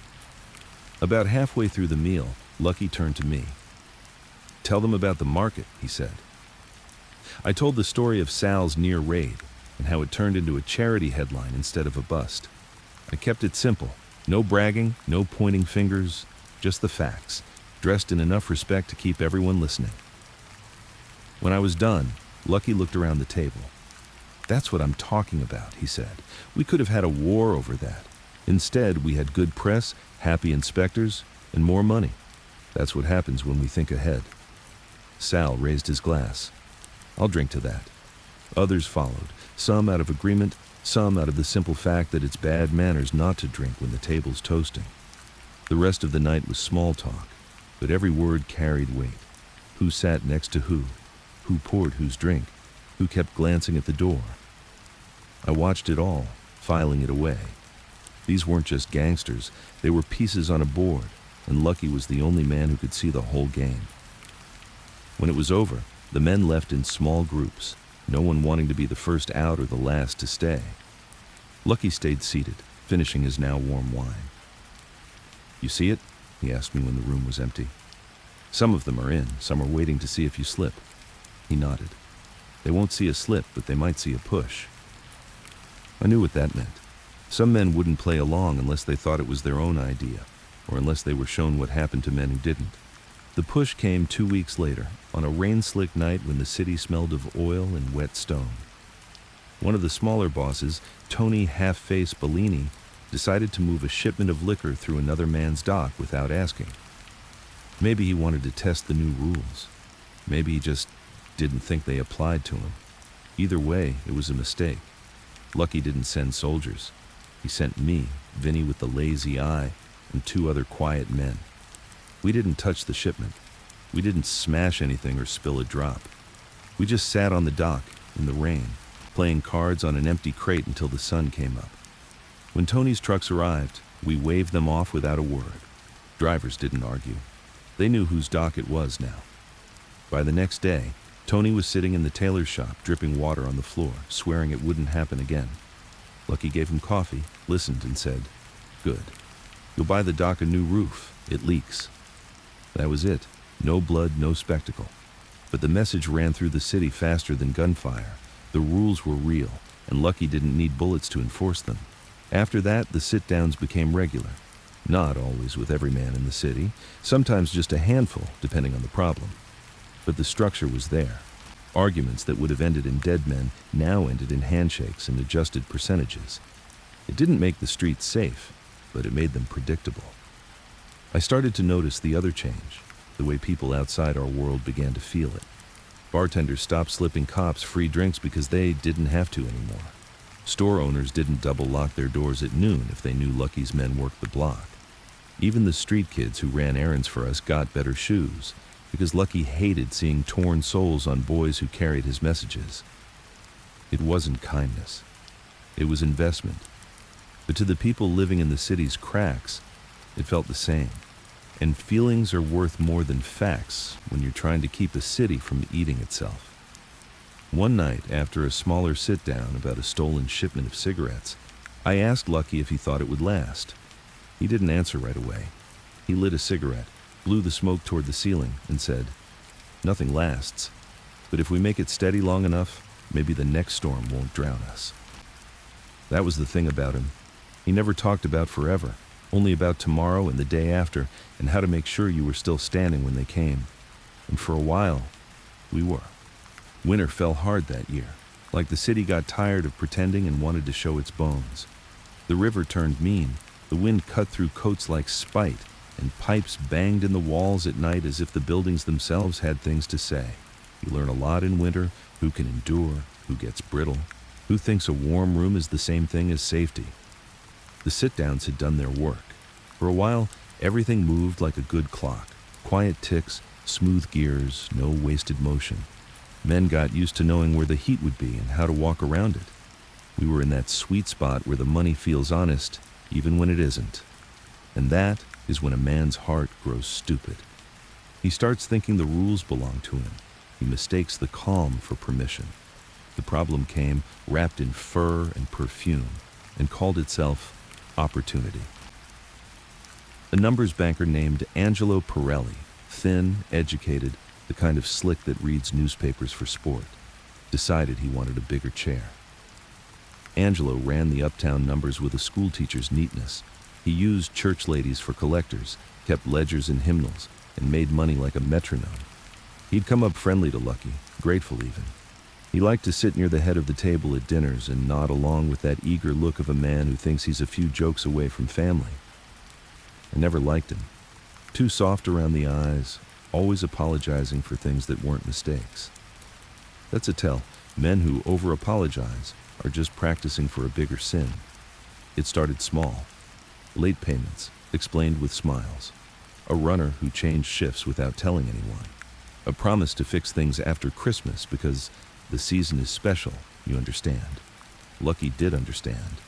A: About halfway through the meal, Lucky turned to me. "Tell them about the market," he said. I told the story of Sal's near raid and how it turned into a charity headline instead of a bust. I kept it simple. No bragging, no pointing fingers, just the facts, dressed in enough respect to keep everyone listening. When I was done, Lucky looked around the table. "That's what I'm talking about," he said. "We could have had a war over that. Instead, we had good press, happy inspectors, and more money. That's what happens when we think ahead." Sal raised his glass. "I'll drink to that." Others followed, some out of agreement, some out of the simple fact that it's bad manners not to drink when the table's toasting. The rest of the night was small talk, but every word carried weight. Who sat next to who poured whose drink, who kept glancing at the door. I watched it all, filing it away. These weren't just gangsters, they were pieces on a board, and Lucky was the only man who could see the whole game. When it was over, the men left in small groups, no one wanting to be the first out or the last to stay. Lucky stayed seated, finishing his now warm wine. "You see it?" he asked me when the room was empty. "Some of them are in, some are waiting to see if you slip." He nodded. "They won't see a slip, but they might see a push." I knew what that meant. Some men wouldn't play along unless they thought it was their own idea, or unless they were shown what happened to men who didn't. The push came 2 weeks later, on a rain-slick night when the city smelled of oil and wet stone. One of the smaller bosses, Tony Half-Face Bellini, decided to move a shipment of liquor through another man's dock without asking. Maybe he wanted to test the new rules. Maybe he just didn't think they applied to him. Either way, it was a mistake. Lucky didn't send soldiers. He sent me, Vinny with the lazy eye, and 2 other quiet men. We didn't touch the shipment. We didn't smash anything or spill a drop. We just sat on the dock, in the rain, playing cards on an empty crate until the sun came up. When Tony's trucks arrived, we waved them off without a word. Drivers didn't argue. They knew whose dock it was now. By the next day, Tony was sitting in the tailor's shop, dripping water on the floor, swearing it wouldn't happen again. Lucky gave him coffee, listened, and said, "Good. You'll buy the dock a new roof. It leaks." That was it. No blood, no spectacle. But the message ran through the city faster than gunfire. The rules were real, and Lucky didn't need bullets to enforce them. After that, the sit-downs became regular. Not always with every man in the city, sometimes just a handful, depending on the problem. But the structure was there. Arguments that would have ended in dead men now ended in handshakes and adjusted percentages. It didn't make the streets safe, but it made them predictable. I started to notice the other change, the way people outside our world began to feel it. Bartenders stopped slipping cops free drinks because they didn't have to anymore. Store owners didn't double lock their doors at noon if they knew Lucky's men worked the block. Even the street kids who ran errands for us got better shoes, because Lucky hated seeing torn soles on boys who carried his messages. It wasn't kindness. It was investment. But to the people living in the city's cracks, it felt the same. And feelings are worth more than facts when you're trying to keep a city from eating itself. One night, after a smaller sit-down about a stolen shipment of cigarettes, I asked Lucky if he thought it would last. He didn't answer right away. He lit a cigarette, blew the smoke toward the ceiling, and said, "Nothing lasts. But if we make it steady long enough, maybe the next storm won't drown us." That was the thing about him. He never talked about forever, only about tomorrow and the day after, and how to make sure you were still standing when they came. And for a while, we were. Winter fell hard that year, like the city got tired of pretending and wanted to show its bones. The river turned mean, the wind cut through coats like spite, and pipes banged in the walls at night as if the buildings themselves had things to say. You learn a lot in winter: who can endure, who gets brittle, who thinks a warm room is the same thing as safety. The sit-downs had done their work. For a while, everything moved like a good clock. Quiet ticks, smooth gears, no wasted motion. Men got used to knowing where the heat would be and how to walk around it. We were in that sweet spot where the money feels honest, even when it isn't. And that is when a man's heart grows stupid. He starts thinking the rules belong to him. He mistakes the calm for permission. The problem came wrapped in fur and perfume and called itself opportunity. A numbers banker named Angelo Pirelli, thin, educated, the kind of slick that reads newspapers for sport, decided he wanted a bigger chair. Angelo ran the uptown numbers with a schoolteacher's neatness. He used church ladies for collectors, kept ledgers and hymnals, and made money like a metronome. He'd come up friendly to Lucky, grateful even. He liked to sit near the head of the table at dinners and nod along with that eager look of a man who thinks he's a few jokes away from family. I never liked him. Too soft around the eyes, always apologizing for things that weren't mistakes. That's a tell. Men who over-apologize are just practicing for a bigger sin. It started small. Late payments, explained with smiles. A runner who changed shifts without telling anyone. A promise to fix things after Christmas because the season is special, you understand. Lucky did understand.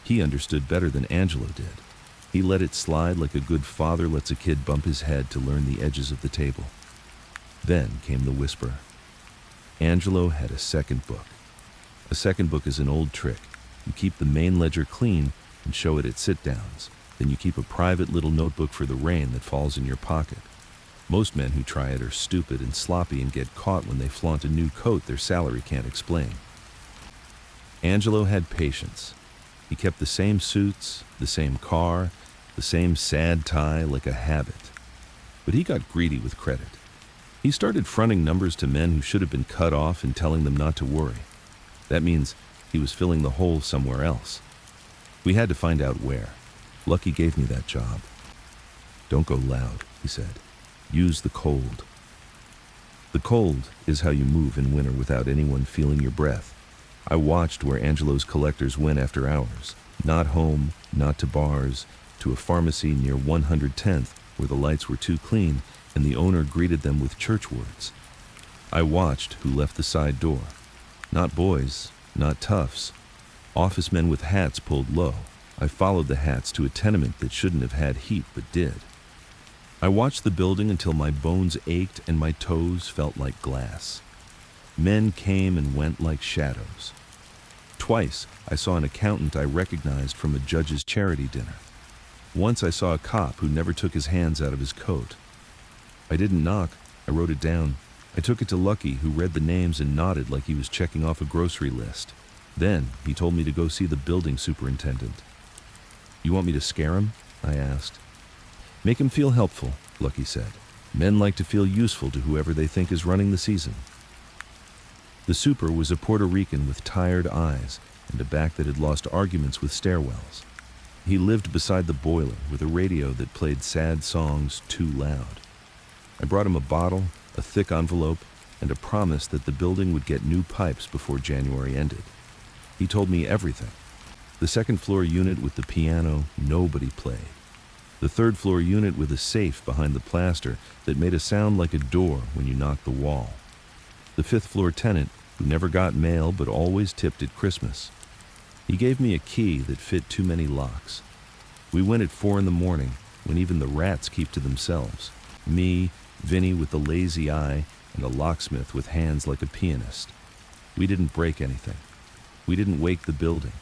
A: He understood better than Angelo did. He let it slide like a good father lets a kid bump his head to learn the edges of the table. Then came the whisper. Angelo had a second book. A second book is an old trick. You keep the main ledger clean and show it at sit-downs. Then you keep a private little notebook for the rain that falls in your pocket. Most men who try it are stupid and sloppy and get caught when they flaunt a new coat their salary can't explain. Angelo had patience. He kept the same suits, the same car, the same sad tie like a habit. But he got greedy with credit. He started fronting numbers to men who should have been cut off and telling them not to worry. That means he was filling the hole somewhere else. We had to find out where. Lucky gave me that job. Don't go loud, he said. Use the cold. The cold is how you move in winter without anyone feeling your breath. I watched where Angelo's collectors went after hours. Not home, not to bars, to a pharmacy near 110th where the lights were too clean and the owner greeted them with church words. I watched who left the side door. Not boys, not toughs. Office men with hats pulled low. I followed the hats to a tenement that shouldn't have had heat but did. I watched the building until my bones ached and my toes felt like glass. Men came and went like shadows. Twice, I saw an accountant I recognized from a judge's charity dinner. Once I saw a cop who never took his hands out of his coat. I didn't knock, I wrote it down. I took it to Lucky, who read the names and nodded like he was checking off a grocery list. Then, he told me to go see the building superintendent. You want me to scare him? I asked. Make him feel helpful, Lucky said. Men like to feel useful to whoever they think is running the season. The super was a Puerto Rican with tired eyes and a back that had lost arguments with stairwells. He lived beside the boiler with a radio that played sad songs too loud. I brought him a bottle, a thick envelope, and a promise that the building would get new pipes before January ended. He told me everything. The second-floor unit with the piano nobody played. The third-floor unit with a safe behind the plaster that made a sound like a door when you knocked the wall. The fifth-floor tenant who never got mail but always tipped at Christmas. He gave me a key that fit too many locks. We went at 4 in the morning when even the rats keep to themselves. Me, Vinny with the lazy eye, and a locksmith with hands like a pianist. We didn't break anything. We didn't wake the building.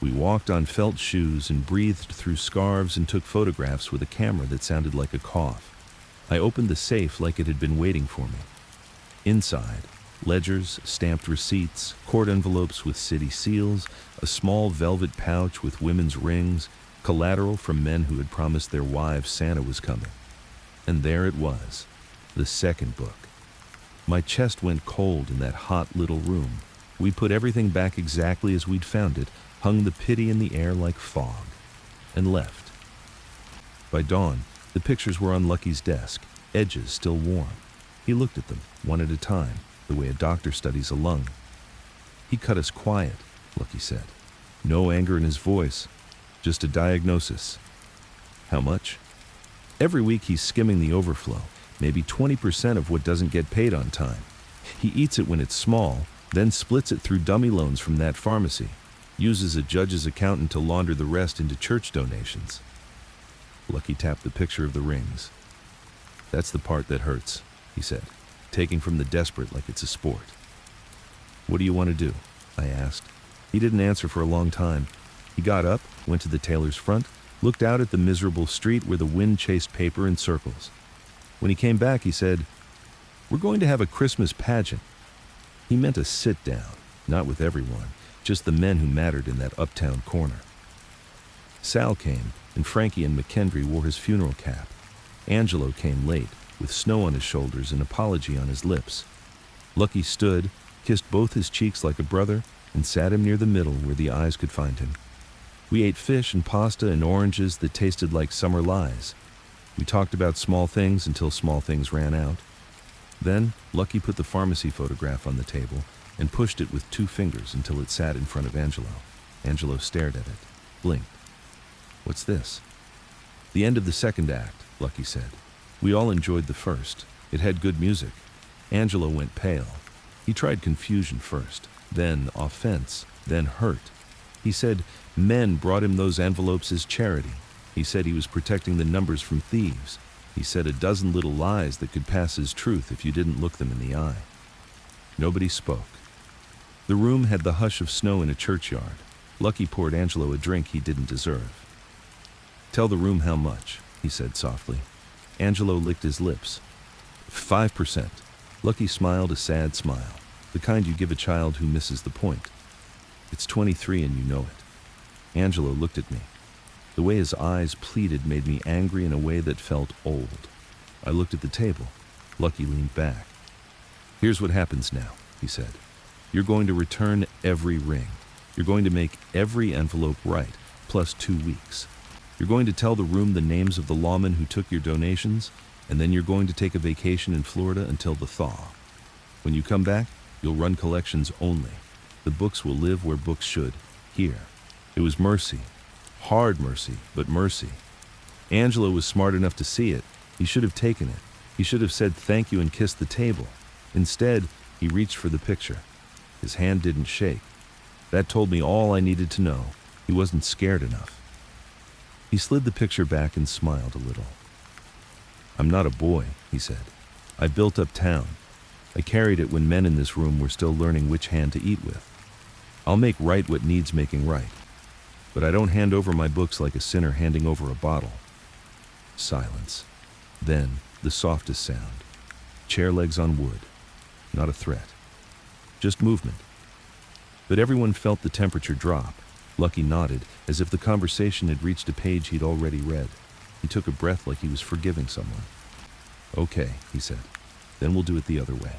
A: We walked on felt shoes and breathed through scarves and took photographs with a camera that sounded like a cough. I opened the safe like it had been waiting for me. Inside, ledgers, stamped receipts, court envelopes with city seals, a small velvet pouch with women's rings, collateral from men who had promised their wives Santa was coming. And there it was, the second book. My chest went cold in that hot little room. We put everything back exactly as we'd found it, hung the pity in the air like fog, and left. By dawn, the pictures were on Lucky's desk, edges still warm. He looked at them, one at a time, the way a doctor studies a lung. He cut us quiet, Lucky said. No anger in his voice, just a diagnosis. How much? Every week he's skimming the overflow, maybe 20% of what doesn't get paid on time. He eats it when it's small, then splits it through dummy loans from that pharmacy, uses a judge's accountant to launder the rest into church donations. Lucky tapped the picture of the rings. That's the part that hurts, he said, taking from the desperate like it's a sport. What do you want to do? I asked. He didn't answer for a long time. He got up, went to the tailor's front, looked out at the miserable street where the wind chased paper in circles. When he came back, he said, "We're going to have a Christmas pageant." He meant a sit-down, not with everyone, just the men who mattered in that uptown corner. Sal came, and Frankie and McKendry wore his funeral cap. Angelo came late, with snow on his shoulders and apology on his lips. Lucky stood, kissed both his cheeks like a brother, and sat him near the middle where the eyes could find him. We ate fish and pasta and oranges that tasted like summer lies. We talked about small things until small things ran out. Then, Lucky put the pharmacy photograph on the table, and pushed it with 2 fingers until it sat in front of Angelo. Angelo stared at it, blinked. "What's this?" "The end of the second act," Lucky said. "We all enjoyed the first. It had good music." Angelo went pale. He tried confusion first, then offense, then hurt. He said men brought him those envelopes as charity. He said he was protecting the numbers from thieves. He said a dozen little lies that could pass as truth if you didn't look them in the eye. Nobody spoke. The room had the hush of snow in a churchyard. Lucky poured Angelo a drink he didn't deserve. "Tell the room how much," he said softly. Angelo licked his lips. 5%. Lucky smiled a sad smile, the kind you give a child who misses the point. "It's 23 and you know it." Angelo looked at me. The way his eyes pleaded made me angry in a way that felt old. I looked at the table. Lucky leaned back. "Here's what happens now," he said. "You're going to return every ring. You're going to make every envelope right, plus 2 weeks. You're going to tell the room the names of the lawmen who took your donations, and then you're going to take a vacation in Florida until the thaw. When you come back, you'll run collections only. The books will live where books should, here." It was mercy. Hard mercy, but mercy. Angelo was smart enough to see it. He should have taken it. He should have said thank you and kissed the table. Instead, he reached for the picture. His hand didn't shake. That told me all I needed to know. He wasn't scared enough. He slid the picture back and smiled a little. "I'm not a boy," he said. "I built up town. I carried it when men in this room were still learning which hand to eat with. I'll make right what needs making right. But I don't hand over my books like a sinner handing over a bottle." Silence. Then, the softest sound. Chair legs on wood. Not a threat. Just movement. But everyone felt the temperature drop. Lucky nodded, as if the conversation had reached a page he'd already read. He took a breath like he was forgiving someone. "Okay," he said. "Then we'll do it the other way."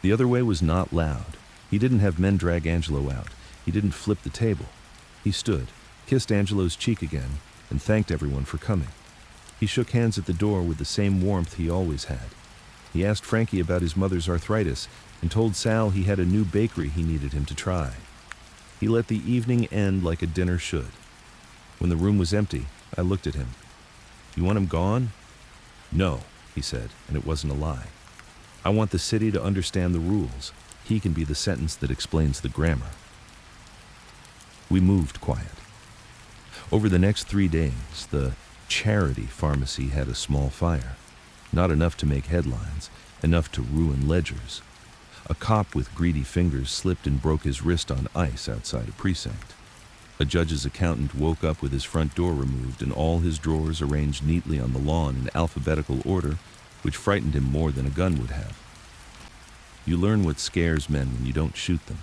A: The other way was not loud. He didn't have men drag Angelo out. He didn't flip the table. He stood, kissed Angelo's cheek again, and thanked everyone for coming. He shook hands at the door with the same warmth he always had. He asked Frankie about his mother's arthritis and told Sal he had a new bakery he needed him to try. He let the evening end like a dinner should. When the room was empty, I looked at him. "You want him gone?" "No," he said, and it wasn't a lie. "I want the city to understand the rules. He can be the sentence that explains the grammar." We moved quiet. Over the next 3 days, the charity pharmacy had a small fire. Not enough to make headlines, enough to ruin ledgers. A cop with greedy fingers slipped and broke his wrist on ice outside a precinct. A judge's accountant woke up with his front door removed and all his drawers arranged neatly on the lawn in alphabetical order, which frightened him more than a gun would have. You learn what scares men when you don't shoot them.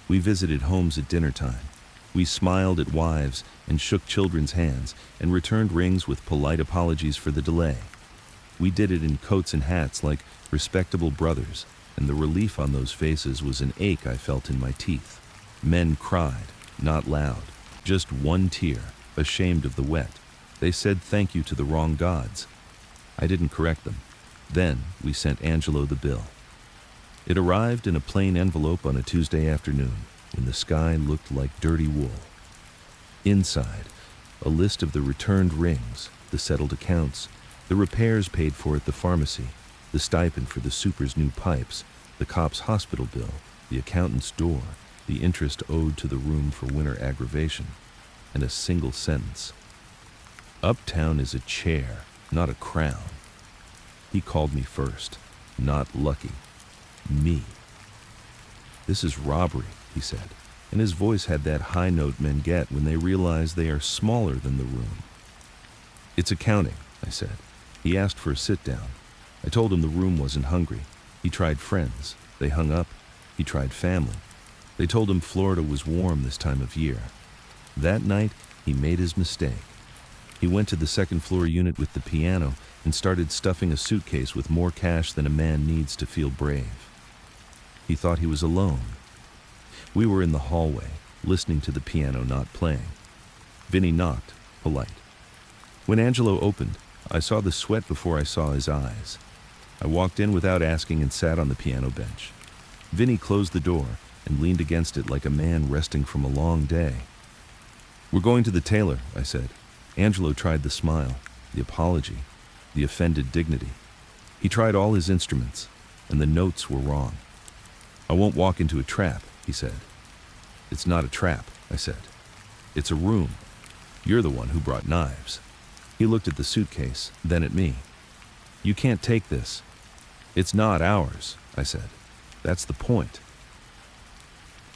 A: We visited homes at dinner time. We smiled at wives and shook children's hands and returned rings with polite apologies for the delay. We did it in coats and hats like respectable brothers, and the relief on those faces was an ache I felt in my teeth. Men cried, not loud, just one tear, ashamed of the wet. They said thank you to the wrong gods. I didn't correct them. Then we sent Angelo the bill. It arrived in a plain envelope on a Tuesday afternoon, when the sky looked like dirty wool. Inside, a list of the returned rings, the settled accounts, the repairs paid for at the pharmacy, the stipend for the super's new pipes, the cop's hospital bill, the accountant's door, the interest owed to the room for winter aggravation, and a single sentence. Uptown is a chair, not a crown. He called me first, not Lucky. Me. This is robbery, he said, and his voice had that high note men get when they realize they are smaller than the room. It's accounting, I said. He asked for a sit-down. I told him the room wasn't hungry. He tried friends. They hung up. He tried family. They told him Florida was warm this time of year. That night, he made his mistake. He went to the second-floor unit with the piano and started stuffing a suitcase with more cash than a man needs to feel brave. He thought he was alone. We were in the hallway, listening to the piano not playing. Vinny knocked, polite. When Angelo opened, I saw the sweat before I saw his eyes. I walked in without asking and sat on the piano bench. Vinny closed the door and leaned against it like a man resting from a long day. "We're going to the tailor," I said. Angelo tried the smile, the apology, the offended dignity. He tried all his instruments, and the notes were wrong. "I won't walk into a trap," he said. "It's not a trap," I said. "It's a room. You're the one who brought knives." He looked at the suitcase, then at me. "You can't take this." "It's not ours," I said. "That's the point."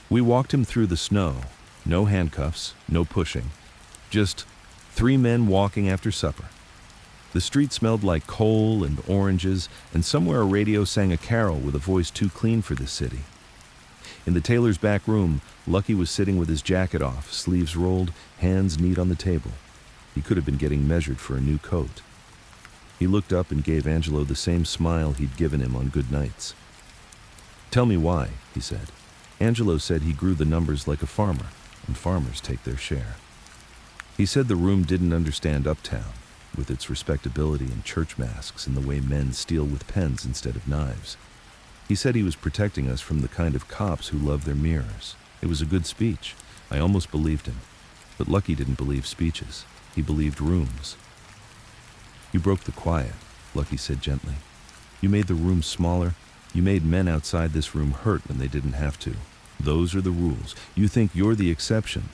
A: We walked him through the snow. No handcuffs, no pushing. Just 3 men walking after supper. The street smelled like coal and oranges, and somewhere a radio sang a carol with a voice too clean for this city. In the tailor's back room, Lucky was sitting with his jacket off, sleeves rolled, hands neat on the table. He could have been getting measured for a new coat. He looked up and gave Angelo the same smile he'd given him on good nights. "Tell me why," he said. Angelo said he grew the numbers like a farmer, and farmers take their share. He said the room didn't understand uptown, with its respectability and church masks and the way men steal with pens instead of knives. He said he was protecting us from the kind of cops who love their mirrors. It was a good speech. I almost believed him. But Lucky didn't believe speeches. He believed rooms. "You broke the quiet," Lucky said gently. "You made the room smaller. You made men outside this room hurt when they didn't have to. Those are the rules. You think you're the exception."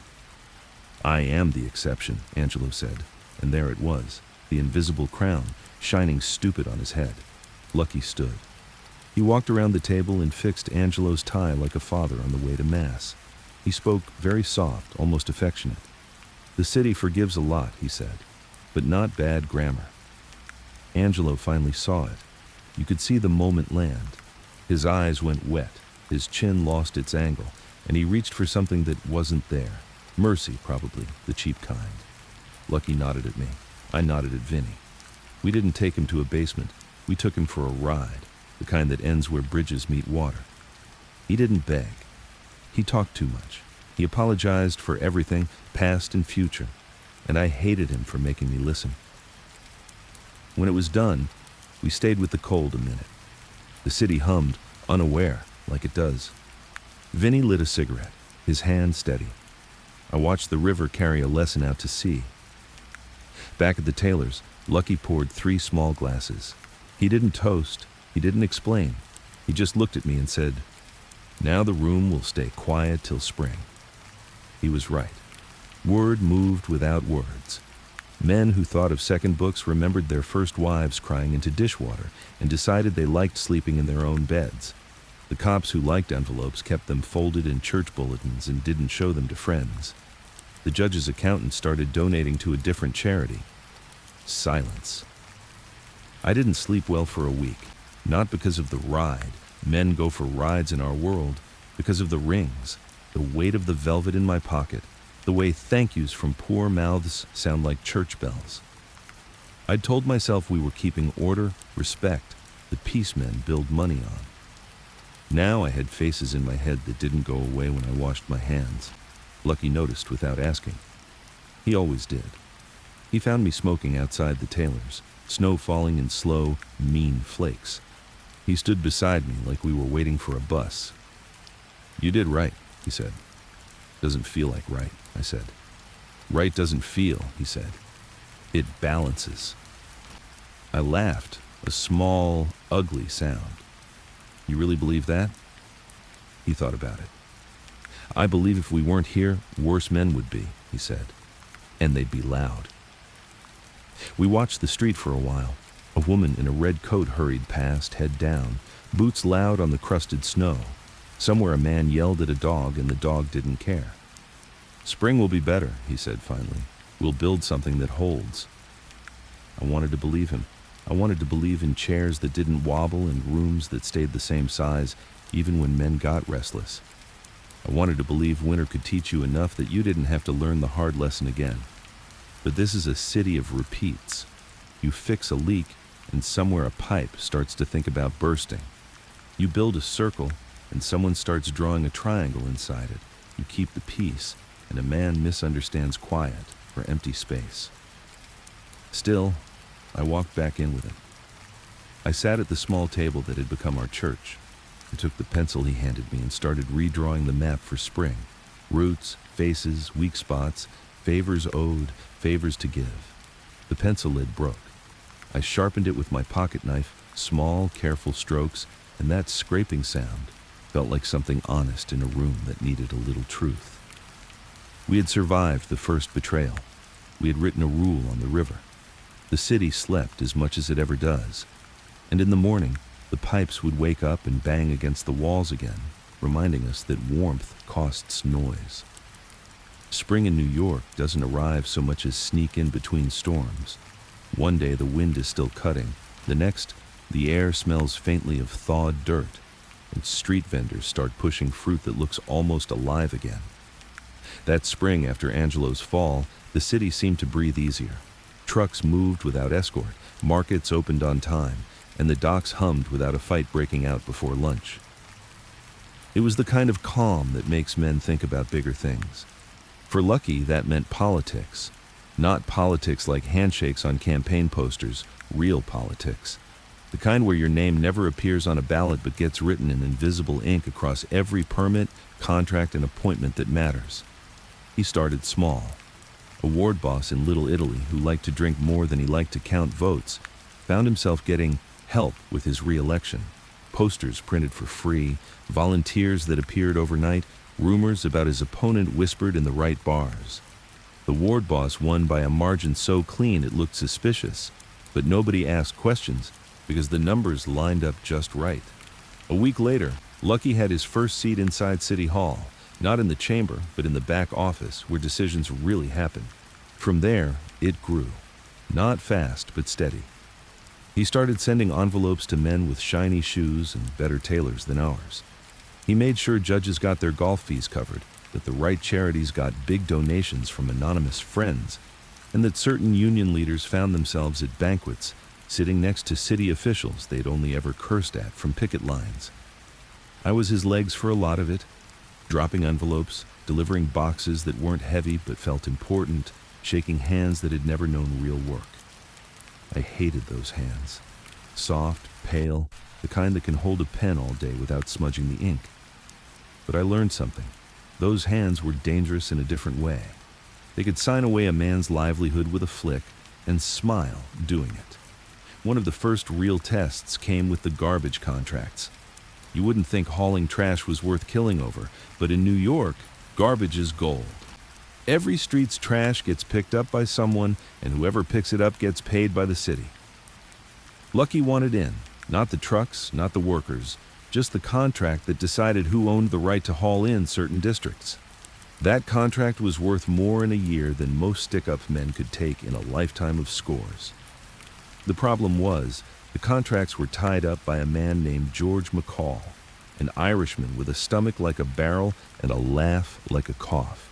A: "I am the exception," Angelo said. And there it was, the invisible crown, shining stupid on his head. Lucky stood. He walked around the table and fixed Angelo's tie like a father on the way to Mass. He spoke very soft, almost affectionate. "The city forgives a lot," he said, "but not bad grammar." Angelo finally saw it. You could see the moment land. His eyes went wet, his chin lost its angle, and he reached for something that wasn't there. Mercy, probably, the cheap kind. Lucky nodded at me. I nodded at Vinny. We didn't take him to a basement. We took him for a ride, the kind that ends where bridges meet water. He didn't beg. He talked too much. He apologized for everything, past and future, and I hated him for making me listen. When it was done, we stayed with the cold a minute. The city hummed, unaware, like it does. Vinny lit a cigarette, his hand steady. I watched the river carry a lesson out to sea. Back at the tailor's, Lucky poured 3 small glasses. He didn't toast, he didn't explain. He just looked at me and said, "Now the room will stay quiet till spring." He was right. Word moved without words. Men who thought of second books remembered their first wives crying into dishwater and decided they liked sleeping in their own beds. The cops who liked envelopes kept them folded in church bulletins and didn't show them to friends. The judge's accountant started donating to a different charity. Silence. I didn't sleep well for a week, not because of the ride. Men go for rides in our world, because of the rings, the weight of the velvet in my pocket, the way thank yous from poor mouths sound like church bells. I'd told myself we were keeping order, respect, the peace men build money on. Now I had faces in my head that didn't go away when I washed my hands. Lucky noticed without asking. He always did. He found me smoking outside the tailor's, snow falling in slow, mean flakes. He stood beside me like we were waiting for a bus. "You did right," he said. "Doesn't feel like right," I said. "Right doesn't feel," he said. "It balances." I laughed, a small, ugly sound. "You really believe that?" He thought about it. "I believe if we weren't here, worse men would be," he said. "And they'd be loud." We watched the street for a while. A woman in a red coat hurried past, head down, boots loud on the crusted snow. Somewhere a man yelled at a dog and the dog didn't care. "Spring will be better," he said finally. "We'll build something that holds." I wanted to believe him. I wanted to believe in chairs that didn't wobble and rooms that stayed the same size, even when men got restless. I wanted to believe winter could teach you enough that you didn't have to learn the hard lesson again. But this is a city of repeats. You fix a leak, and somewhere a pipe starts to think about bursting. You build a circle, and someone starts drawing a triangle inside it. You keep the peace, and a man misunderstands quiet for empty space. Still, I walked back in with him. I sat at the small table that had become our church. I took the pencil he handed me and started redrawing the map for spring. Routes, faces, weak spots, favors owed, favors to give. The pencil lid broke. I sharpened it with my pocket knife, small, careful strokes, and that scraping sound felt like something honest in a room that needed a little truth. We had survived the first betrayal. We had written a rule on the river. The city slept as much as it ever does, and in the morning, the pipes would wake up and bang against the walls again, reminding us that warmth costs noise. Spring in New York doesn't arrive so much as sneak in between storms. One day the wind is still cutting, the next, the air smells faintly of thawed dirt, and street vendors start pushing fruit that looks almost alive again. That spring after Angelo's fall, the city seemed to breathe easier. Trucks moved without escort, markets opened on time, and the docks hummed without a fight breaking out before lunch. It was the kind of calm that makes men think about bigger things. For Lucky, that meant politics. Not politics like handshakes on campaign posters, real politics. The kind where your name never appears on a ballot but gets written in invisible ink across every permit, contract, and appointment that matters. He started small. A ward boss in Little Italy who liked to drink more than he liked to count votes found himself getting help with his re-election. Posters printed for free, volunteers that appeared overnight, rumors about his opponent whispered in the right bars. The ward boss won by a margin so clean it looked suspicious, but nobody asked questions because the numbers lined up just right. A week later, Lucky had his first seat inside City Hall, not in the chamber, but in the back office where decisions really happened. From there, it grew. Not fast, but steady. He started sending envelopes to men with shiny shoes and better tailors than ours. He made sure judges got their golf fees covered, that the right charities got big donations from anonymous friends, and that certain union leaders found themselves at banquets, sitting next to city officials they'd only ever cursed at from picket lines. I was his legs for a lot of it, dropping envelopes, delivering boxes that weren't heavy but felt important, shaking hands that had never known real work. I hated those hands. Soft, pale, the kind that can hold a pen all day without smudging the ink. But I learned something. Those hands were dangerous in a different way. They could sign away a man's livelihood with a flick and smile doing it. One of the first real tests came with the garbage contracts. You wouldn't think hauling trash was worth killing over, but in New York, garbage is gold. Every street's trash gets picked up by someone, and whoever picks it up gets paid by the city. Lucky wanted in, not the trucks, not the workers, just the contract that decided who owned the right to haul in certain districts. That contract was worth more in a year than most stick-up men could take in a lifetime of scores. The problem was, the contracts were tied up by a man named George McCall, an Irishman with a stomach like a barrel and a laugh like a cough.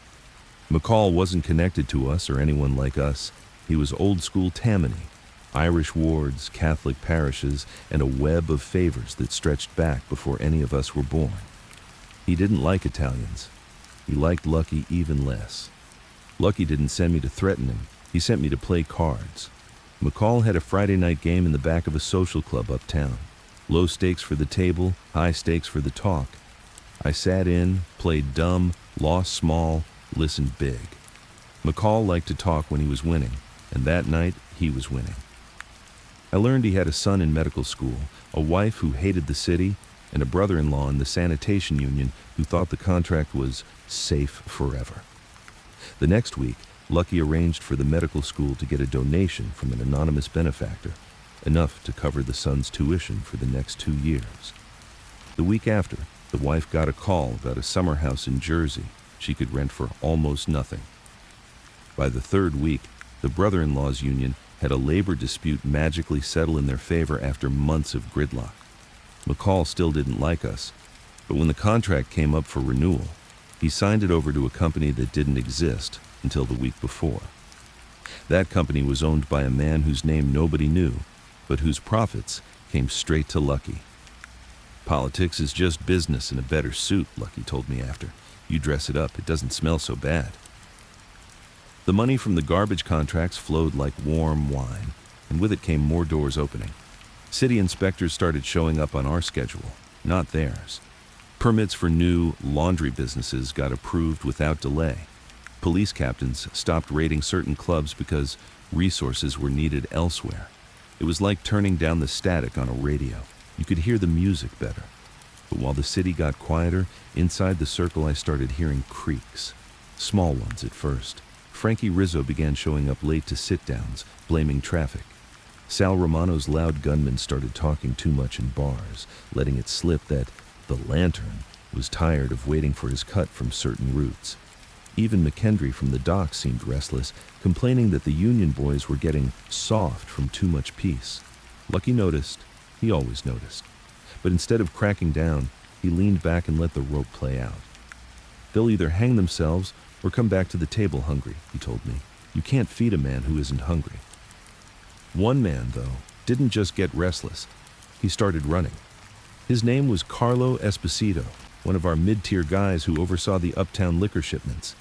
A: McCall wasn't connected to us or anyone like us. He was old-school Tammany, Irish wards, Catholic parishes, and a web of favors that stretched back before any of us were born. He didn't like Italians. He liked Lucky even less. Lucky didn't send me to threaten him. He sent me to play cards. McCall had a Friday night game in the back of a social club uptown. Low stakes for the table, high stakes for the talk. I sat in, played dumb, lost small, listened big. McCall liked to talk when he was winning, and that night he was winning. I learned he had a son in medical school, a wife who hated the city, and a brother-in-law in the sanitation union who thought the contract was safe forever. The next week, Lucky arranged for the medical school to get a donation from an anonymous benefactor, enough to cover the son's tuition for the next 2 years. The week after, the wife got a call about a summer house in Jersey she could rent for almost nothing. By the third week, the brother-in-law's union had a labor dispute magically settle in their favor after months of gridlock. McCall still didn't like us, but when the contract came up for renewal, he signed it over to a company that didn't exist until the week before. That company was owned by a man whose name nobody knew, but whose profits came straight to Lucky. Politics is just business in a better suit, Lucky told me after. You dress it up, it doesn't smell so bad. The money from the garbage contracts flowed like warm wine, and with it came more doors opening. City inspectors started showing up on our schedule. not theirs. Permits for new laundry businesses got approved without delay. Police captains stopped raiding certain clubs because resources were needed elsewhere. It was like turning down the static on a radio. You could hear the music better. But while the city got quieter, inside the circle I started hearing creaks. Small ones at first. Frankie Rizzo began showing up late to sit-downs, blaming traffic. Sal Romano's loud gunman started talking too much in bars, letting it slip that the Lantern was tired of waiting for his cut from certain routes. Even McKendry from the docks seemed restless, complaining that the Union boys were getting soft from too much peace. Lucky noticed. He always noticed. But instead of cracking down, he leaned back and let the rope play out. They'll either hang themselves or come back to the table hungry, he told me. You can't feed a man who isn't hungry. One man, though, didn't just get restless. He started running. His name was Carlo Esposito, one of our mid-tier guys who oversaw the uptown liquor shipments.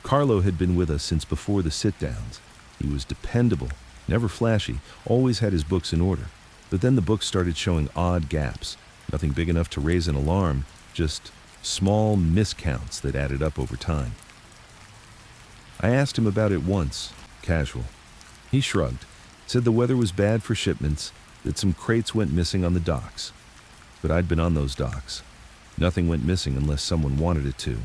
A: Carlo had been with us since before the sit-downs. He was dependable, never flashy, always had his books in order. But then the books started showing odd gaps, nothing big enough to raise an alarm, just small miscounts that added up over time. I asked him about it once, casual. He shrugged, said the weather was bad for shipments, that some crates went missing on the docks. But I'd been on those docks. Nothing went missing unless someone wanted it to.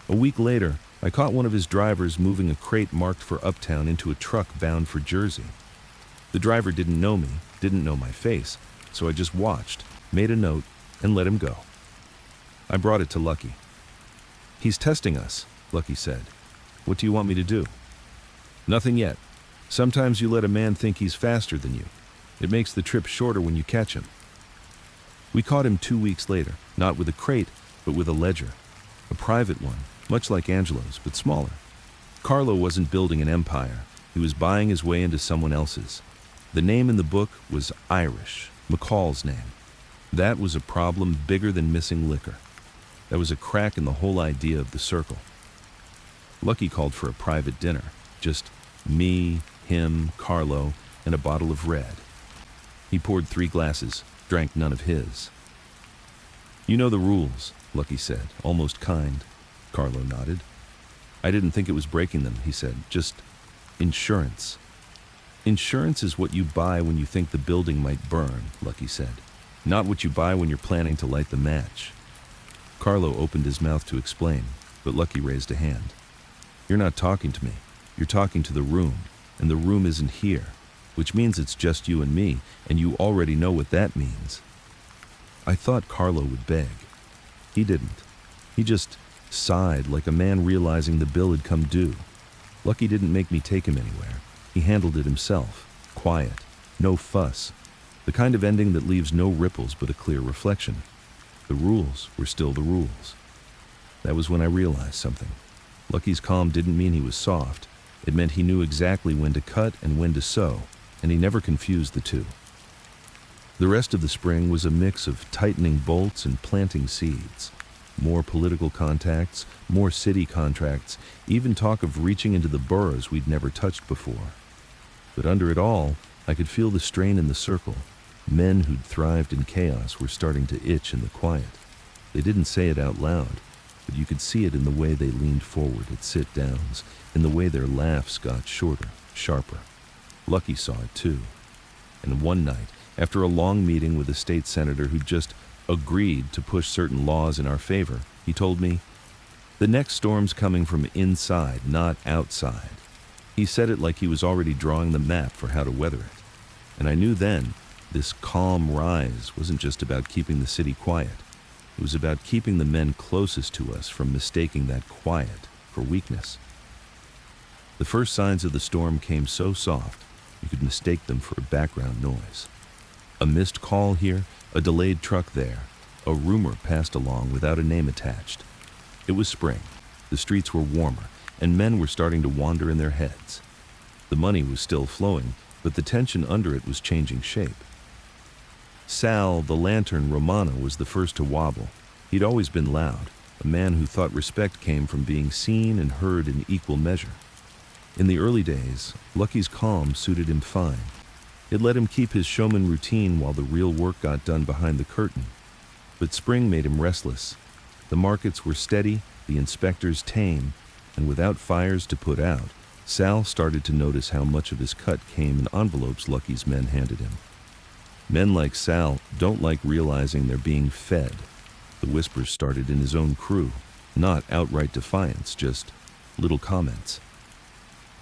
A: A week later, I caught one of his drivers moving a crate marked for Uptown into a truck bound for Jersey. The driver didn't know me, didn't know my face, so I just watched, made a note, and let him go. I brought it to Lucky. He's testing us, Lucky said. What do you want me to do? Nothing yet. Sometimes you let a man think he's faster than you. It makes the trip shorter when you catch him. We caught him 2 weeks later, not with a crate, but with a ledger. A private one, much like Angelo's, but smaller. Carlo wasn't building an empire. He was buying his way into someone else's. The name in the book was Irish, McCall's name. That was a problem bigger than missing liquor. That was a crack in the whole idea of the circle. Lucky called for a private dinner. Just me, him, Carlo, and a bottle of red. He poured 3 glasses, drank none of his. You know the rules, Lucky said, almost kind. Carlo nodded. I didn't think it was breaking them, he said. Just insurance. Insurance is what you buy when you think the building might burn, Lucky said. Not what you buy when you're planning to light the match. Carlo opened his mouth to explain, but Lucky raised a hand. You're not talking to me. You're talking to the room, and the room isn't here, which means it's just you and me, and you already know what that means. I thought Carlo would beg. He didn't. He just sighed like a man realizing the bill had come due. Lucky didn't make me take him anywhere. He handled it himself, quiet, no fuss, the kind of ending that leaves no ripples but a clear reflection. The rules were still the rules. That was when I realized something. Lucky's calm didn't mean he was soft. It meant he knew exactly when to cut and when to sew, and he never confused the two. The rest of the spring was a mix of tightening bolts and planting seeds. More political contacts, more city contracts, even talk of reaching into the boroughs we'd never touched before. But under it all, I could feel the strain in the circle. Men who'd thrived in chaos were starting to itch in the quiet. They didn't say it out loud, but you could see it in the way they leaned forward at sit-downs, in the way their laughs got shorter, sharper. Lucky saw it too. And one night, after a long meeting with a state senator who'd just agreed to push certain laws in our favor, he told me, "The next storm's coming from inside, not outside." He said it like he was already drawing the map for how to weather it. And I knew then, this calm rise wasn't just about keeping the city quiet. It was about keeping the men closest to us from mistaking that quiet for weakness. The first signs of the storm came so soft, you could mistake them for a background noise. A missed call here, a delayed truck there, a rumor passed along without a name attached. It was spring, the streets were warmer, and men were starting to wander in their heads. The money was still flowing, but the tension under it was changing shape. Sal, the Lantern Romano, was the first to wobble. He'd always been loud, a man who thought respect came from being seen and heard in equal measure. In the early days, Lucky's calm suited him fine. It let him keep his showman routine while the real work got done behind the curtain. But spring made him restless. The markets were steady, the inspectors tame, and without fires to put out, Sal started to notice how much of his cut came in envelopes Lucky's men handed him. Men like Sal don't like realizing they're being fed. The whispers started in his own crew, not outright defiance, just little comments.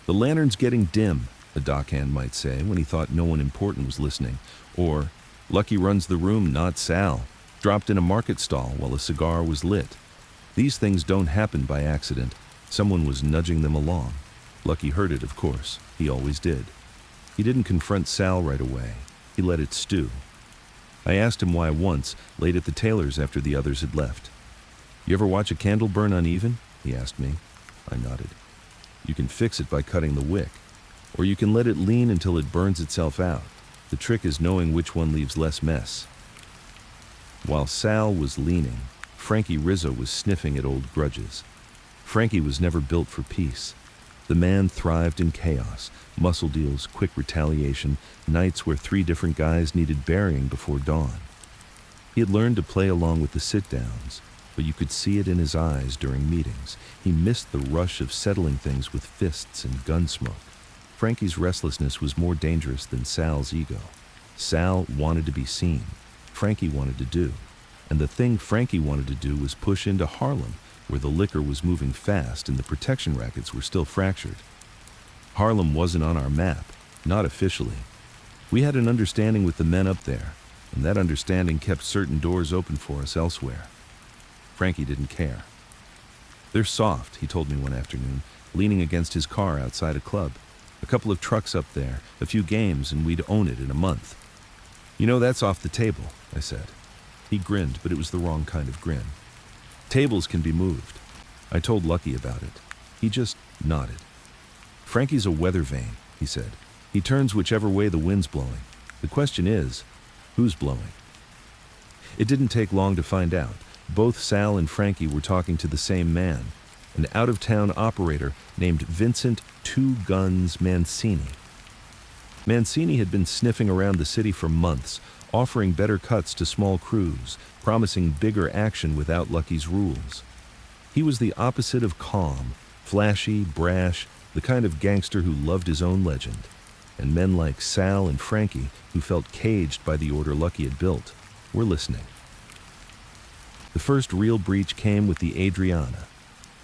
A: "The lantern's getting dim," a dockhand might say when he thought no one important was listening, or "Lucky runs the room, not Sal," dropped in a market stall while a cigar was lit. These things don't happen by accident. Someone was nudging them along. Lucky heard it, of course. He always did. He didn't confront Sal right away. He let it stew. I asked him why once, late at the tailor's after the others had left. "You ever watch a candle burn uneven?" he asked me. I nodded. "You can fix it by cutting the wick, or you can let it lean until it burns itself out. The trick is knowing which one leaves less mess." While Sal was leaning, Frankie Rizzo was sniffing at old grudges. Frankie was never built for peace. The man thrived in chaos, muscle deals, quick retaliation, nights where 3 different guys needed burying before dawn. He had learned to play along with the sit-downs, but you could see it in his eyes during meetings. He missed the rush of settling things with fists and gun smoke. Frankie's restlessness was more dangerous than Sal's ego. Sal wanted to be seen. Frankie wanted to do. And the thing Frankie wanted to do was push into Harlem, where the liquor was moving fast and the protection rackets were still fractured. Harlem wasn't on our map, not officially. We had an understanding with the men up there, and that understanding kept certain doors open for us elsewhere. Frankie didn't care. "They're soft," he told me one afternoon, leaning against his car outside a club. "A couple of trucks up there, a few games, and we'd own it in a month." "You know, that's off the table," I said. He grinned, but it was the wrong kind of grin. "Tables can be moved." I told Lucky about it. He just nodded. "Frankie's a weather vane," he said. "He turns whichever way the wind's blowing. The question is, who's blowing?" It didn't take long to find out. Both Sal and Frankie were talking to the same man, an out-of-town operator named Vincent Two Guns Mancini. Mancini had been sniffing around the city for months, offering better cuts to small crews, promising bigger action without Lucky's rules. He was the opposite of calm, flashy, brash, the kind of gangster who loved his own legend. And men like Sal and Frankie, who felt caged by the order Lucky had built, were listening. The first real breach came with the Adriana.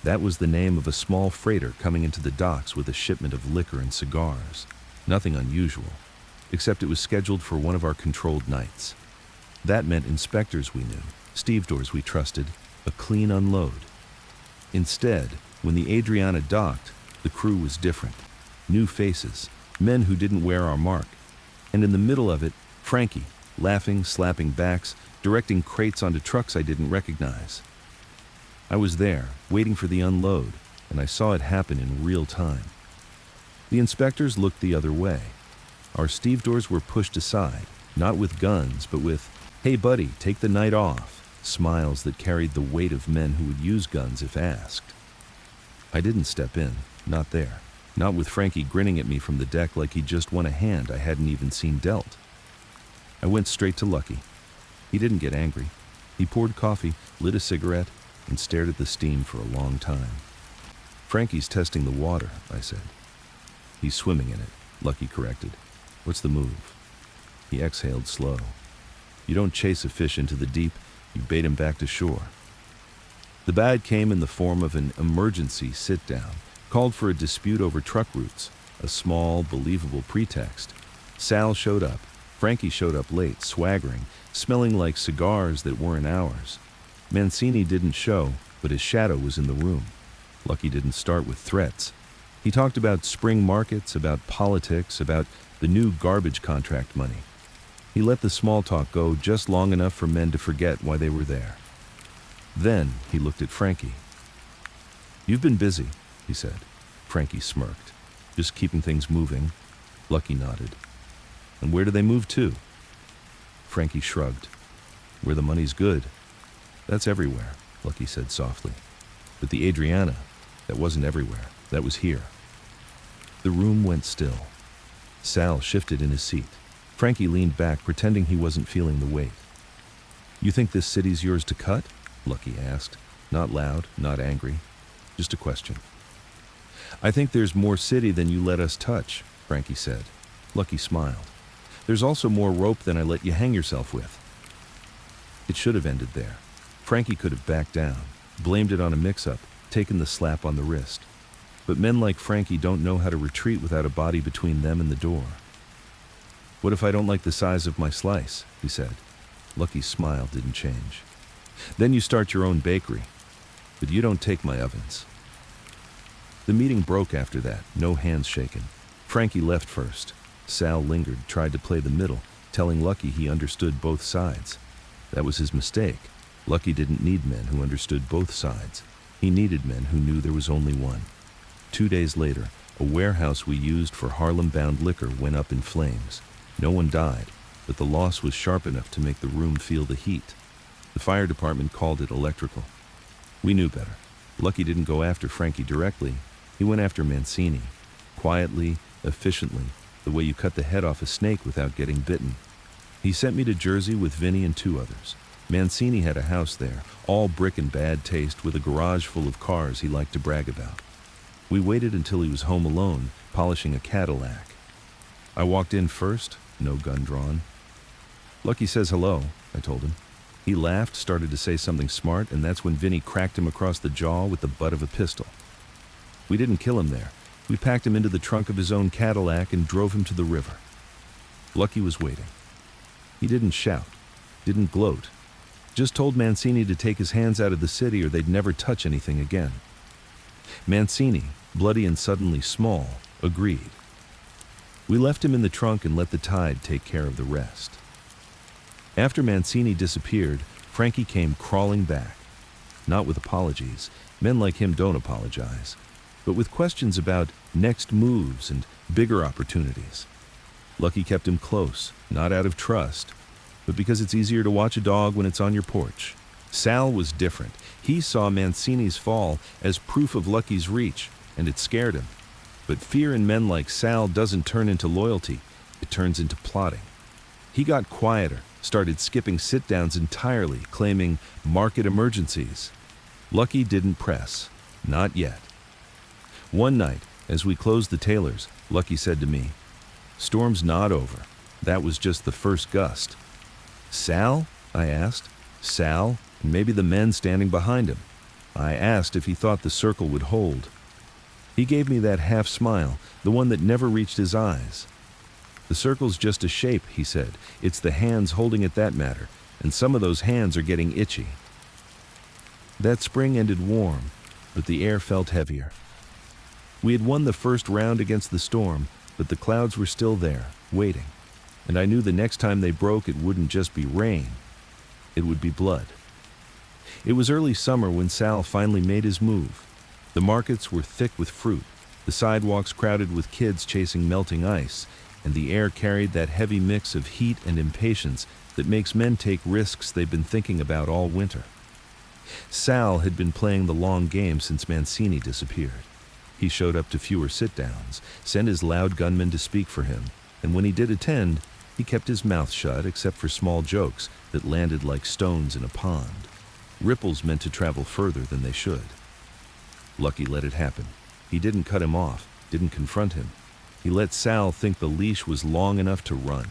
A: That was the name of a small freighter coming into the docks with a shipment of liquor and cigars. Nothing unusual, except it was scheduled for one of our controlled nights. That meant inspectors we knew, stevedores we trusted, a clean unload. Instead, when the Adriana docked, the crew was different. New faces, men who didn't wear our mark. And in the middle of it, Frankie, laughing, slapping backs, directing crates onto trucks I didn't recognize. I was there, waiting for the unload, and I saw it happen in real time. The inspectors looked the other way. Our stevedores were pushed aside, not with guns, but with, "Hey buddy, take the night off," smiles that carried the weight of men who would use guns if asked. I didn't step in, not there. Not with Frankie grinning at me from the deck like he'd just won a hand I hadn't even seen dealt. I went straight to Lucky. He didn't get angry. He poured coffee, lit a cigarette, and stared at the steam for a long time. "Frankie's testing the water," I said. "He's swimming in it," Lucky corrected. "What's the move?" He exhaled slow. "You don't chase a fish into the deep, you bait him back to shore." The bad came in the form of an emergency sit-down, called for a dispute over truck routes, a small, believable pretext. Sal showed up. Frankie showed up late, swaggering, smelling like cigars that weren't ours. Mancini didn't show, but his shadow was in the room. Lucky didn't start with threats. He talked about spring markets, about politics, about the new garbage contract money. He let the small talk go just long enough for men to forget why they were there. Then he looked at Frankie. "You've been busy," he said. Frankie smirked. "Just keeping things moving." Lucky nodded. "And where do they move to?" Frankie shrugged. "Where the money's good." "That's everywhere," Lucky said softly. "But the Adriana, that wasn't everywhere. That was here." The room went still. Sal shifted in his seat. Frankie leaned back, pretending he wasn't feeling the weight. You think this city's yours to cut? Lucky asked. Not loud, not angry. Just a question. I think there's more city than you let us touch, Frankie said. Lucky smiled. There's also more rope than I let you hang yourself with. It should have ended there. Frankie could have backed down, blamed it on a mix-up, taken the slap on the wrist. But men like Frankie don't know how to retreat without a body between them and the door. What if I don't like the size of my slice? He said. Lucky's smile didn't change. Then you start your own bakery. But you don't take my ovens. The meeting broke after that, no hands shaken. Frankie left first. Sal lingered, tried to play the middle, telling Lucky he understood both sides. That was his mistake. Lucky didn't need men who understood both sides. He needed men who knew there was only one. 2 days later, a warehouse we used for Harlem-bound liquor went up in flames. No one died, but the loss was sharp enough to make the room feel the heat. The fire department called it electrical. We knew better. Lucky didn't go after Frankie directly. He went after Mancini. Quietly, efficiently, the way you cut the head off a snake without getting bitten. He sent me to Jersey with Vinny and 2 others. Mancini had a house there, all brick and bad taste, with a garage full of cars he liked to brag about. We waited until he was home alone, polishing a Cadillac. I walked in first, no gun drawn. Lucky says hello, I told him. He laughed, started to say something smart, and that's when Vinny cracked him across the jaw with the butt of a pistol. We didn't kill him there. We packed him into the trunk of his own Cadillac and drove him to the river. Lucky was waiting. He didn't shout, didn't gloat, just told Mancini to take his hands out of the city or they'd never touch anything again. Mancini, bloody and suddenly small, agreed. We left him in the trunk and let the tide take care of the rest. After Mancini disappeared, Frankie came crawling back. Not with apologies. Men like him don't apologize. But with questions about next moves and bigger opportunities. Lucky kept him close, not out of trust, but because it's easier to watch a dog when it's on your porch. Sal was different. He saw Mancini's fall as proof of Lucky's reach, and it scared him. But fear in men like Sal doesn't turn into loyalty. It turns into plotting. He got quieter, started skipping sit-downs entirely, claiming market emergencies. Lucky didn't press. Not yet. One night, as we closed the tailors, Lucky said to me, "Storm's not over. That was just the first gust." "Sal?" I asked. "Sal, and maybe the men standing behind him." I asked if he thought the circle would hold. He gave me that half smile, the one that never reached his eyes. "The circle's just a shape," he said. "It's the hands holding it that matter, and some of those hands are getting itchy." That spring ended warm, but the air felt heavier. We had won the first round against the storm, but the clouds were still there, waiting. And I knew the next time they broke, it wouldn't just be rain. It would be blood. It was early summer when Sal finally made his move. The markets were thick with fruit, the sidewalks crowded with kids chasing melting ice, and the air carried that heavy mix of heat and impatience that makes men take risks they've been thinking about all winter. Sal had been playing the long game since Mancini disappeared. He showed up to fewer sit-downs, sent his loud gunmen to speak for him, and when he did attend, he kept his mouth shut except for small jokes that landed like stones in a pond. Ripples meant to travel further than they should. Lucky let it happen. He didn't cut him off, didn't confront him. He let Sal think the leash was long enough to run.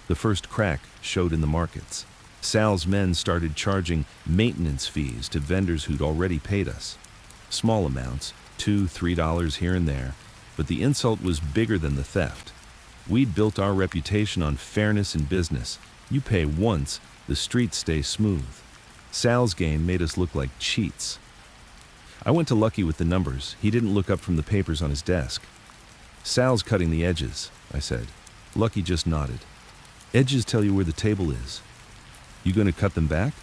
A: The first crack showed in the markets. Sal's men started charging maintenance fees to vendors who'd already paid us. Small amounts, $2, $3 here and there, but the insult was bigger than the theft. We'd built our reputation on fairness in business. You pay once, the streets stay smooth. Sal's game made us look like cheats. I went to Lucky with the numbers. He didn't look up from the papers on his desk. "Sal's cutting the edges," I said. Lucky just nodded. "Edges tell you where the table is." "You going to cut them back?"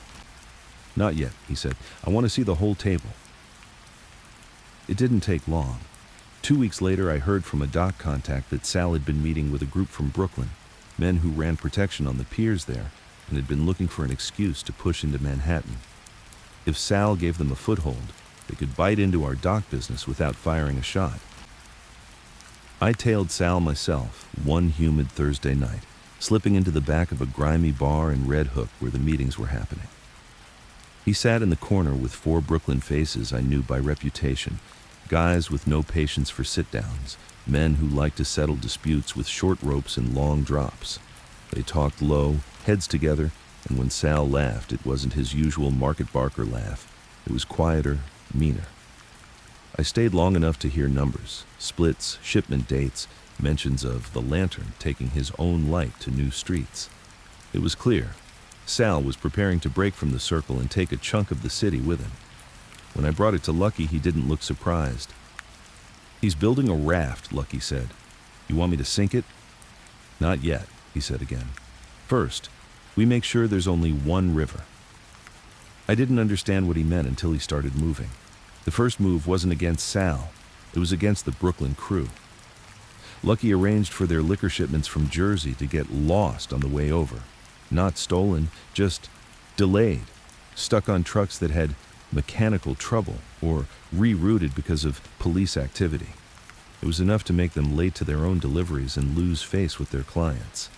A: "Not yet," he said. "I want to see the whole table." It didn't take long. 2 weeks later, I heard from a dock contact that Sal had been meeting with a group from Brooklyn, men who ran protection on the piers there and had been looking for an excuse to push into Manhattan. If Sal gave them a foothold, they could bite into our dock business without firing a shot. I tailed Sal myself one humid Thursday night. slipping into the back of a grimy bar in Red Hook where the meetings were happening. He sat in the corner with 4 Brooklyn faces I knew by reputation, guys with no patience for sit-downs, men who liked to settle disputes with short ropes and long drops. They talked low, heads together, and when Sal laughed, it wasn't his usual Market Barker laugh. It was quieter, meaner. I stayed long enough to hear numbers, splits, shipment dates, mentions of the Lantern taking his own light to new streets. It was clear. Sal was preparing to break from the circle and take a chunk of the city with him. When I brought it to Lucky, he didn't look surprised. "He's building a raft," Lucky said. "You want me to sink it?" "Not yet," he said again. "First, we make sure there's only one river." I didn't understand what he meant until he started moving. The first move wasn't against Sal. It was against the Brooklyn crew. Lucky arranged for their liquor shipments from Jersey to get lost on the way over. Not stolen, just delayed, stuck on trucks that had mechanical trouble or rerouted because of police activity. It was enough to make them late to their own deliveries and lose face with their clients.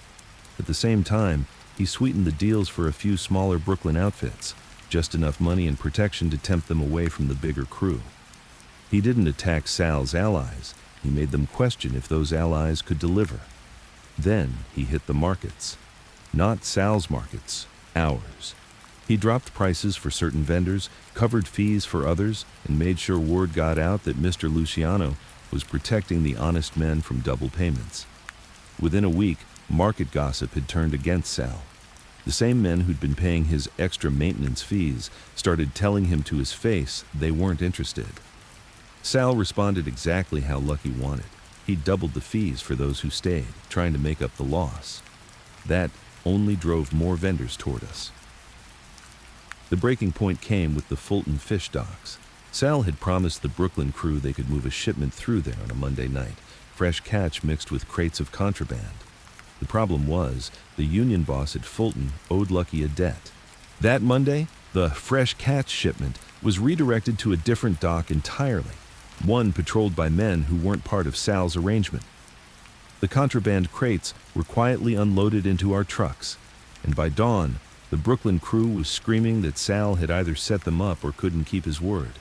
A: At the same time, he sweetened the deals for a few smaller Brooklyn outfits, just enough money and protection to tempt them away from the bigger crew. He didn't attack Sal's allies. He made them question if those allies could deliver. Then he hit the markets. Not Sal's markets, ours. He dropped prices for certain vendors, covered fees for others, and made sure word got out that Mr. Luciano was protecting the honest men from double payments. Within a week, market gossip had turned against Sal. The same men who'd been paying his extra maintenance fees started telling him to his face they weren't interested. Sal responded exactly how Lucky wanted. He doubled the fees for those who stayed, trying to make up the loss. That only drove more vendors toward us. The breaking point came with the Fulton fish docks. Sal had promised the Brooklyn crew they could move a shipment through there on a Monday night, fresh catch mixed with crates of contraband. The problem was, the union boss at Fulton owed Lucky a debt. That Monday, the fresh catch shipment was redirected to a different dock entirely, one patrolled by men who weren't part of Sal's arrangement. The contraband crates were quietly unloaded into our trucks, and by dawn, the Brooklyn crew was screaming that Sal had either set them up or couldn't keep his word.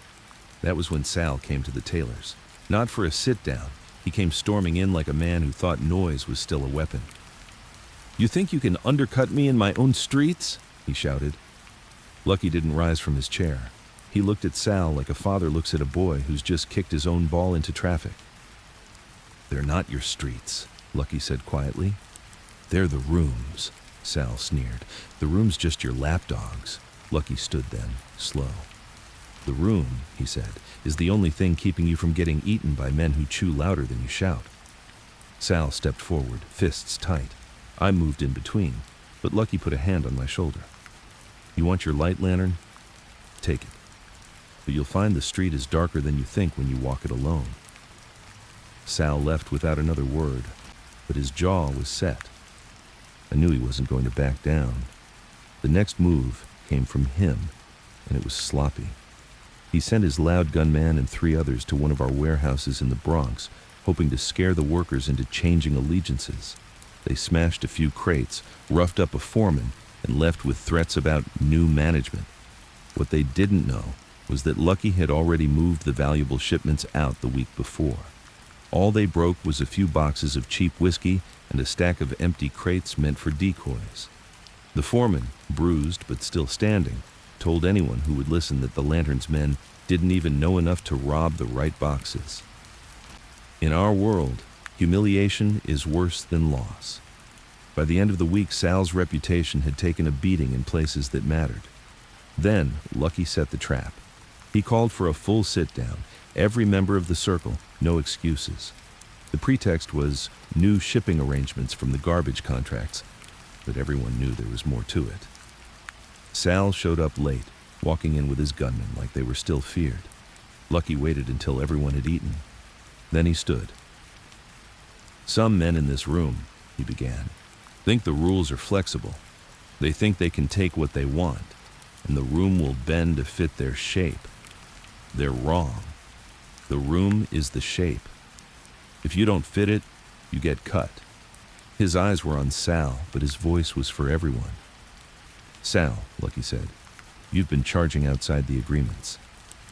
A: That was when Sal came to the tailors. Not for a sit-down, he came storming in like a man who thought noise was still a weapon. "You think you can undercut me in my own streets?" he shouted. Lucky didn't rise from his chair. He looked at Sal like a father looks at a boy who's just kicked his own ball into traffic. "They're not your streets," Lucky said quietly. "They're the rooms," Sal sneered. "The room's just your lapdogs." Lucky stood then, slow. "The room," he said, "is the only thing keeping you from getting eaten by men who chew louder than you shout." Sal stepped forward, fists tight. I moved in between, but Lucky put a hand on my shoulder. "You want your light lantern? Take it. But you'll find the street is darker than you think when you walk it alone." Sal left without another word, but his jaw was set. I knew he wasn't going to back down. The next move came from him, and it was sloppy. He sent his loud gunman and 3 others to one of our warehouses in the Bronx, hoping to scare the workers into changing allegiances. They smashed a few crates, roughed up a foreman, and left with threats about new management. What they didn't know was that Lucky had already moved the valuable shipments out the week before. All they broke was a few boxes of cheap whiskey and a stack of empty crates meant for decoys. The foreman, bruised but still standing, told anyone who would listen that the Lantern's men didn't even know enough to rob the right boxes. In our world, humiliation is worse than loss. By the end of the week, Sal's reputation had taken a beating in places that mattered. Then, Lucky set the trap. He called for a full sit-down, every member of the circle, no excuses. The pretext was new shipping arrangements from the garbage contracts, but everyone knew there was more to it. Sal showed up late, walking in with his gunmen like they were still feared. Lucky waited until everyone had eaten. Then he stood. "Some men in this room," he began, "think the rules are flexible. They think they can take what they want, and the room will bend to fit their shape. They're wrong. The room is the shape. If you don't fit it, you get cut. His eyes were on Sal, but his voice was for everyone. "Sal," Lucky said, "you've been charging outside the agreements,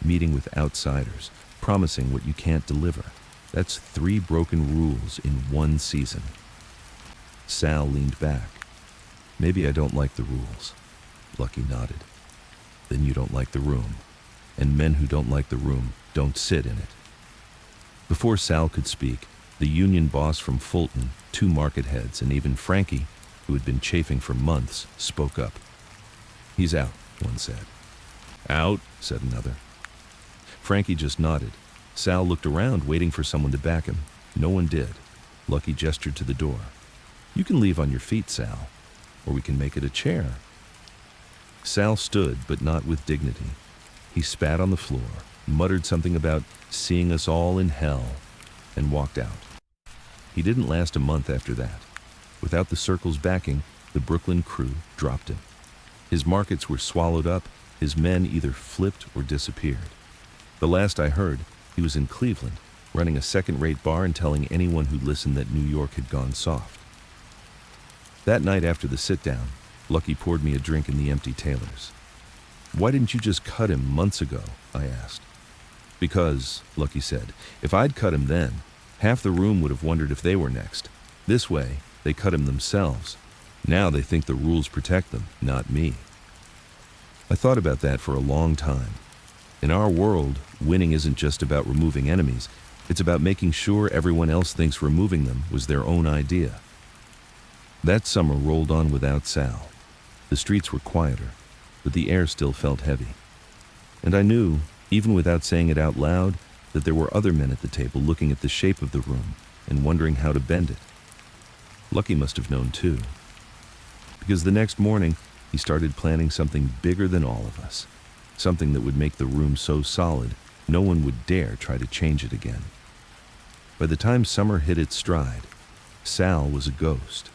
A: meeting with outsiders, promising what you can't deliver. That's 3 broken rules in 1 season." Sal leaned back. "Maybe I don't like the rules." Lucky nodded. "Then you don't like the room, and men who don't like the room don't sit in it." Before Sal could speak, the union boss from Fulton, 2 market heads, and even Frankie, who had been chafing for months, spoke up. "He's out," one said. "Out?" said another. Frankie just nodded. Sal looked around, waiting for someone to back him. No one did. Lucky gestured to the door. "You can leave on your feet, Sal, or we can make it a chair." Sal stood, but not with dignity. He spat on the floor, muttered something about seeing us all in hell, and walked out. He didn't last a month after that. Without the Circle's backing, the Brooklyn crew dropped him. His markets were swallowed up, his men either flipped or disappeared. The last I heard, he was in Cleveland, running a second-rate bar and telling anyone who listened that New York had gone soft. That night after the sit-down, Lucky poured me a drink in the empty Taylor's. "Why didn't you just cut him months ago?" I asked. "Because," Lucky said, "if I'd cut him then, half the room would have wondered if they were next. This way, they cut him themselves. Now they think the rules protect them, not me." I thought about that for a long time. In our world, winning isn't just about removing enemies. It's about making sure everyone else thinks removing them was their own idea. That summer rolled on without Sal. The streets were quieter, but the air still felt heavy. And I knew, even without saying it out loud, that there were other men at the table looking at the shape of the room and wondering how to bend it. Lucky must have known too. Because the next morning, he started planning something bigger than all of us. Something that would make the room so solid, no one would dare try to change it again. By the time summer hit its stride, Sal was a ghost.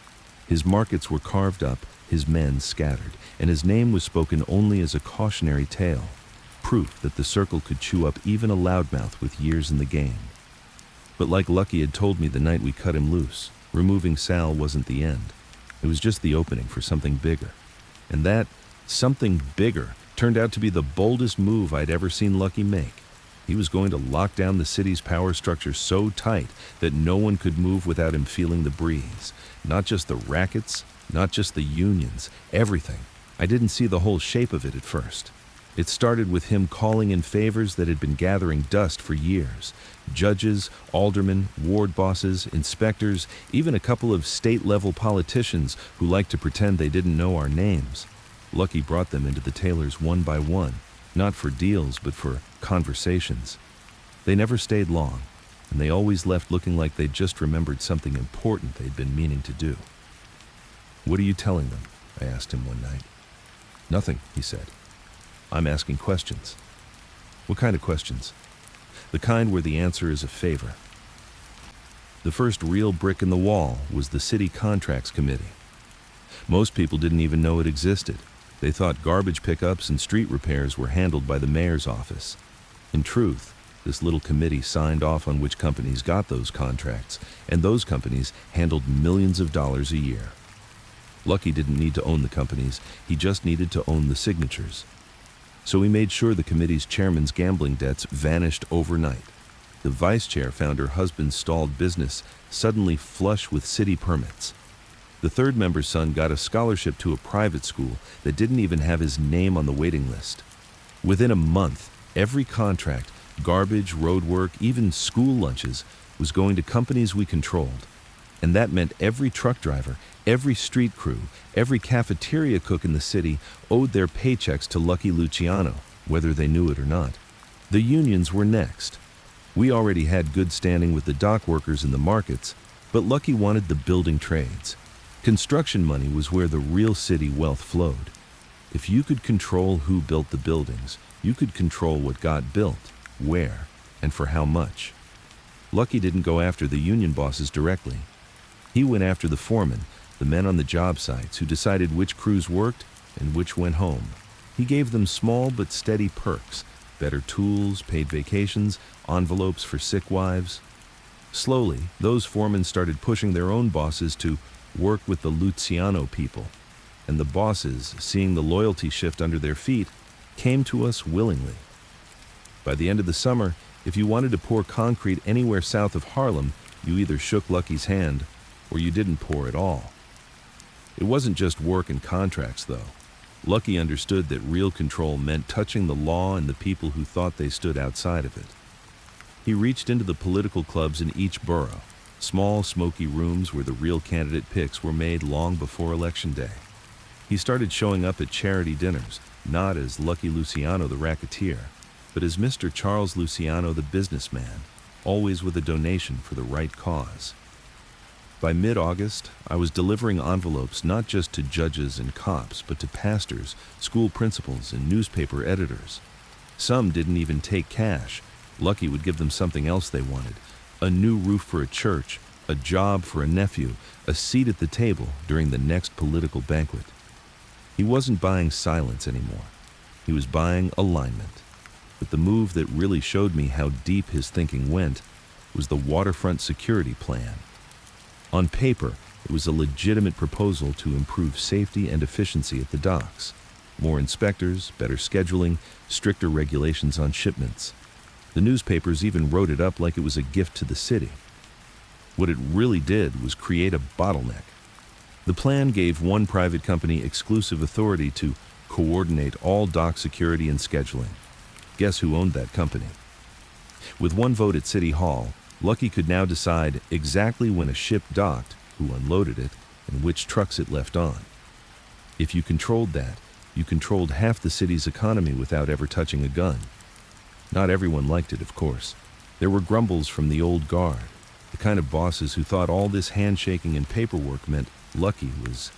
A: His markets were carved up, his men scattered, and his name was spoken only as a cautionary tale, proof that the Circle could chew up even a loudmouth with years in the game. But like Lucky had told me the night we cut him loose, removing Sal wasn't the end. It was just the opening for something bigger. And that something bigger turned out to be the boldest move I'd ever seen Lucky make. He was going to lock down the city's power structure so tight that no one could move without him feeling the breeze. Not just the rackets, not just the unions, everything. I didn't see the whole shape of it at first. It started with him calling in favors that had been gathering dust for years. Judges, aldermen, ward bosses, inspectors, even a couple of state-level politicians who liked to pretend they didn't know our names. Lucky brought them into the Taylors one by one, not for deals, but for conversations. They never stayed long, and they always left looking like they'd just remembered something important they'd been meaning to do. "What are you telling them?" I asked him one night. "Nothing," he said. "I'm asking questions." "What kind of questions?" "The kind where the answer is a favor." The first real brick in the wall was the City Contracts Committee. Most people didn't even know it existed. They thought garbage pickups and street repairs were handled by the mayor's office. In truth, this little committee signed off on which companies got those contracts, and those companies handled millions of dollars a year. Lucky didn't need to own the companies, he just needed to own the signatures. So he made sure the committee's chairman's gambling debts vanished overnight. The vice chair found her husband's stalled business suddenly flush with city permits. The third member's son got a scholarship to a private school that didn't even have his name on the waiting list. Within a month, every contract, garbage, road work, even school lunches, was going to companies we controlled. And that meant every truck driver, every street crew, every cafeteria cook in the city owed their paychecks to Lucky Luciano, whether they knew it or not. The unions were next. We already had good standing with the dock workers in the markets, but Lucky wanted the building trades. Construction money was where the real city wealth flowed. If you could control who built the buildings, you could control what got built, where, and for how much. Lucky didn't go after the union bosses directly. He went after the foremen, the men on the job sites who decided which crews worked and which went home. He gave them small but steady perks, better tools, paid vacations, envelopes for sick wives. Slowly, those foremen started pushing their own bosses to work with the Luciano people, and the bosses, seeing the loyalty shift under their feet, came to us willingly. By the end of the summer, if you wanted to pour concrete anywhere south of Harlem, you either shook Lucky's hand or you didn't pour at all. It wasn't just work and contracts, though. Lucky understood that real control meant touching the law and the people who thought they stood outside of it. He reached into the political clubs in each borough, small, smoky rooms where the real candidate picks were made long before Election Day. He started showing up at charity dinners, not as Lucky Luciano the racketeer, but as Mr. Charles Luciano the businessman, always with a donation for the right cause. By mid-August, I was delivering envelopes not just to judges and cops, but to pastors, school principals, and newspaper editors. Some didn't even take cash. Lucky would give them something else they wanted: a new roof for a church, a job for a nephew, a seat at the table during the next political banquet. He wasn't buying silence anymore. He was buying alignment. But the move that really showed me how deep his thinking went was the waterfront security plan. On paper, it was a legitimate proposal to improve safety and efficiency at the docks. More inspectors, better scheduling, stricter regulations on shipments. The newspapers even wrote it up like it was a gift to the city. What it really did was create a bottleneck. The plan gave one private company exclusive authority to coordinate all dock security and scheduling. Guess who owned that company? With one vote at City Hall, Lucky could now decide exactly when a ship docked, who unloaded it, and which trucks it left on. If you controlled that, you controlled half the city's economy without ever touching a gun. Not everyone liked it, of course. There were grumbles from the old guard, the kind of bosses who thought all this handshaking and paperwork meant Lucky was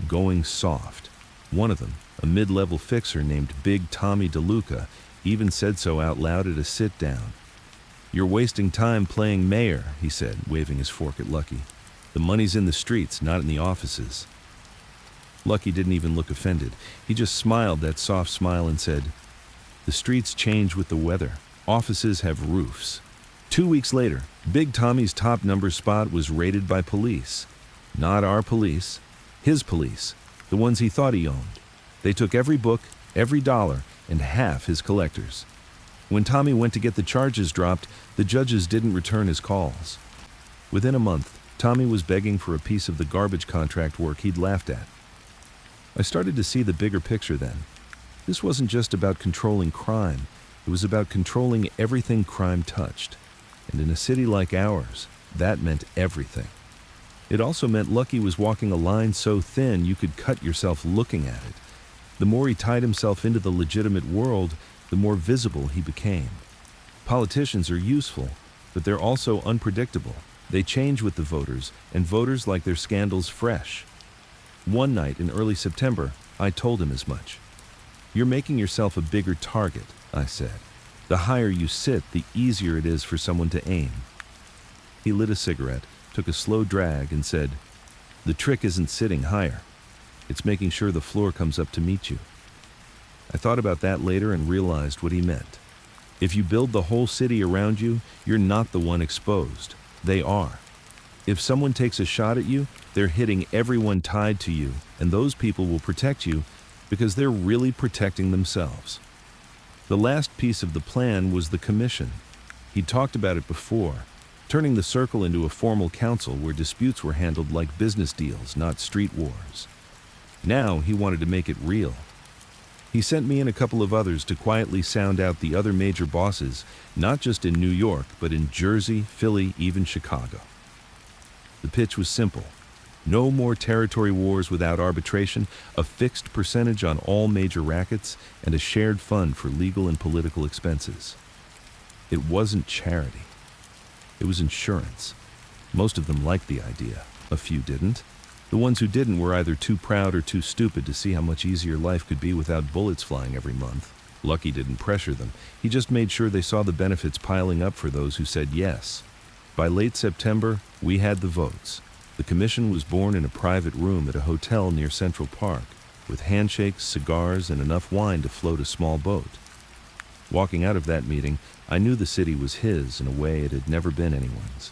A: going soft. One of them, a mid-level fixer named Big Tommy DeLuca, even said so out loud at a sit-down. "You're wasting time playing mayor," he said, waving his fork at Lucky. "The money's in the streets, not in the offices." Lucky didn't even look offended. He just smiled that soft smile and said, "The streets change with the weather. Offices have roofs." 2 weeks later, Big Tommy's top number spot was raided by police. Not our police, his police, the ones he thought he owned. They took every book, every dollar, and half his collectors. When Tommy went to get the charges dropped, the judges didn't return his calls. Within a month, Tommy was begging for a piece of the garbage contract work he'd laughed at. I started to see the bigger picture then. This wasn't just about controlling crime. It was about controlling everything crime touched. And in a city like ours, that meant everything. It also meant Lucky was walking a line so thin you could cut yourself looking at it. The more he tied himself into the legitimate world, the more visible he became. Politicians are useful, but they're also unpredictable. They change with the voters, and voters like their scandals fresh. One night in early September, I told him as much. "You're making yourself a bigger target," I said. "The higher you sit, the easier it is for someone to aim." He lit a cigarette, took a slow drag, and said, "The trick isn't sitting higher. It's making sure the floor comes up to meet you." I thought about that later and realized what he meant. If you build the whole city around you, you're not the one exposed. They are. If someone takes a shot at you, they're hitting everyone tied to you, and those people will protect you because they're really protecting themselves. The last piece of the plan was the commission. He'd talked about it before, turning the circle into a formal council where disputes were handled like business deals, not street wars. Now he wanted to make it real. He sent me and a couple of others to quietly sound out the other major bosses, not just in New York, but in Jersey, Philly, even Chicago. The pitch was simple. No more territory wars without arbitration, a fixed percentage on all major rackets, and a shared fund for legal and political expenses. It wasn't charity. It was insurance. Most of them liked the idea. A few didn't. The ones who didn't were either too proud or too stupid to see how much easier life could be without bullets flying every month. Lucky didn't pressure them. He just made sure they saw the benefits piling up for those who said yes. By late September, we had the votes. The commission was born in a private room at a hotel near Central Park, with handshakes, cigars, and enough wine to float a small boat. Walking out of that meeting, I knew the city was his in a way it had never been anyone's.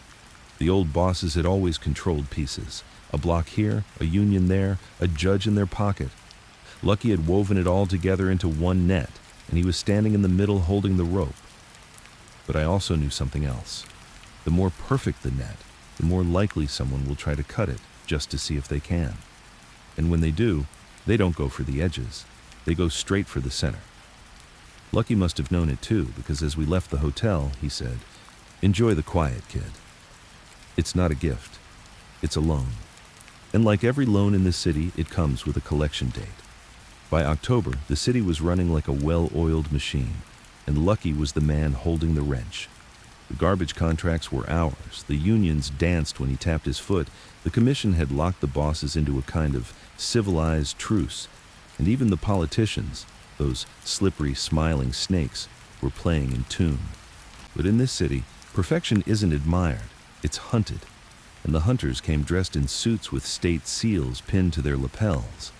A: The old bosses had always controlled pieces. A block here, a union there, a judge in their pocket. Lucky had woven it all together into one net, and he was standing in the middle holding the rope. But I also knew something else. The more perfect the net, the more likely someone will try to cut it just to see if they can. And when they do, they don't go for the edges. They go straight for the center. Lucky must have known it too, because as we left the hotel, he said, "Enjoy the quiet, kid. It's not a gift. It's a loan. And like every loan in this city, it comes with a collection date." By October, the city was running like a well-oiled machine, and Lucky was the man holding the wrench. The garbage contracts were ours. The unions danced when he tapped his foot. The commission had locked the bosses into a kind of civilized truce, and even the politicians, those slippery, smiling snakes, were playing in tune. But in this city, perfection isn't admired, it's hunted, and the hunters came dressed in suits with state seals pinned to their lapels.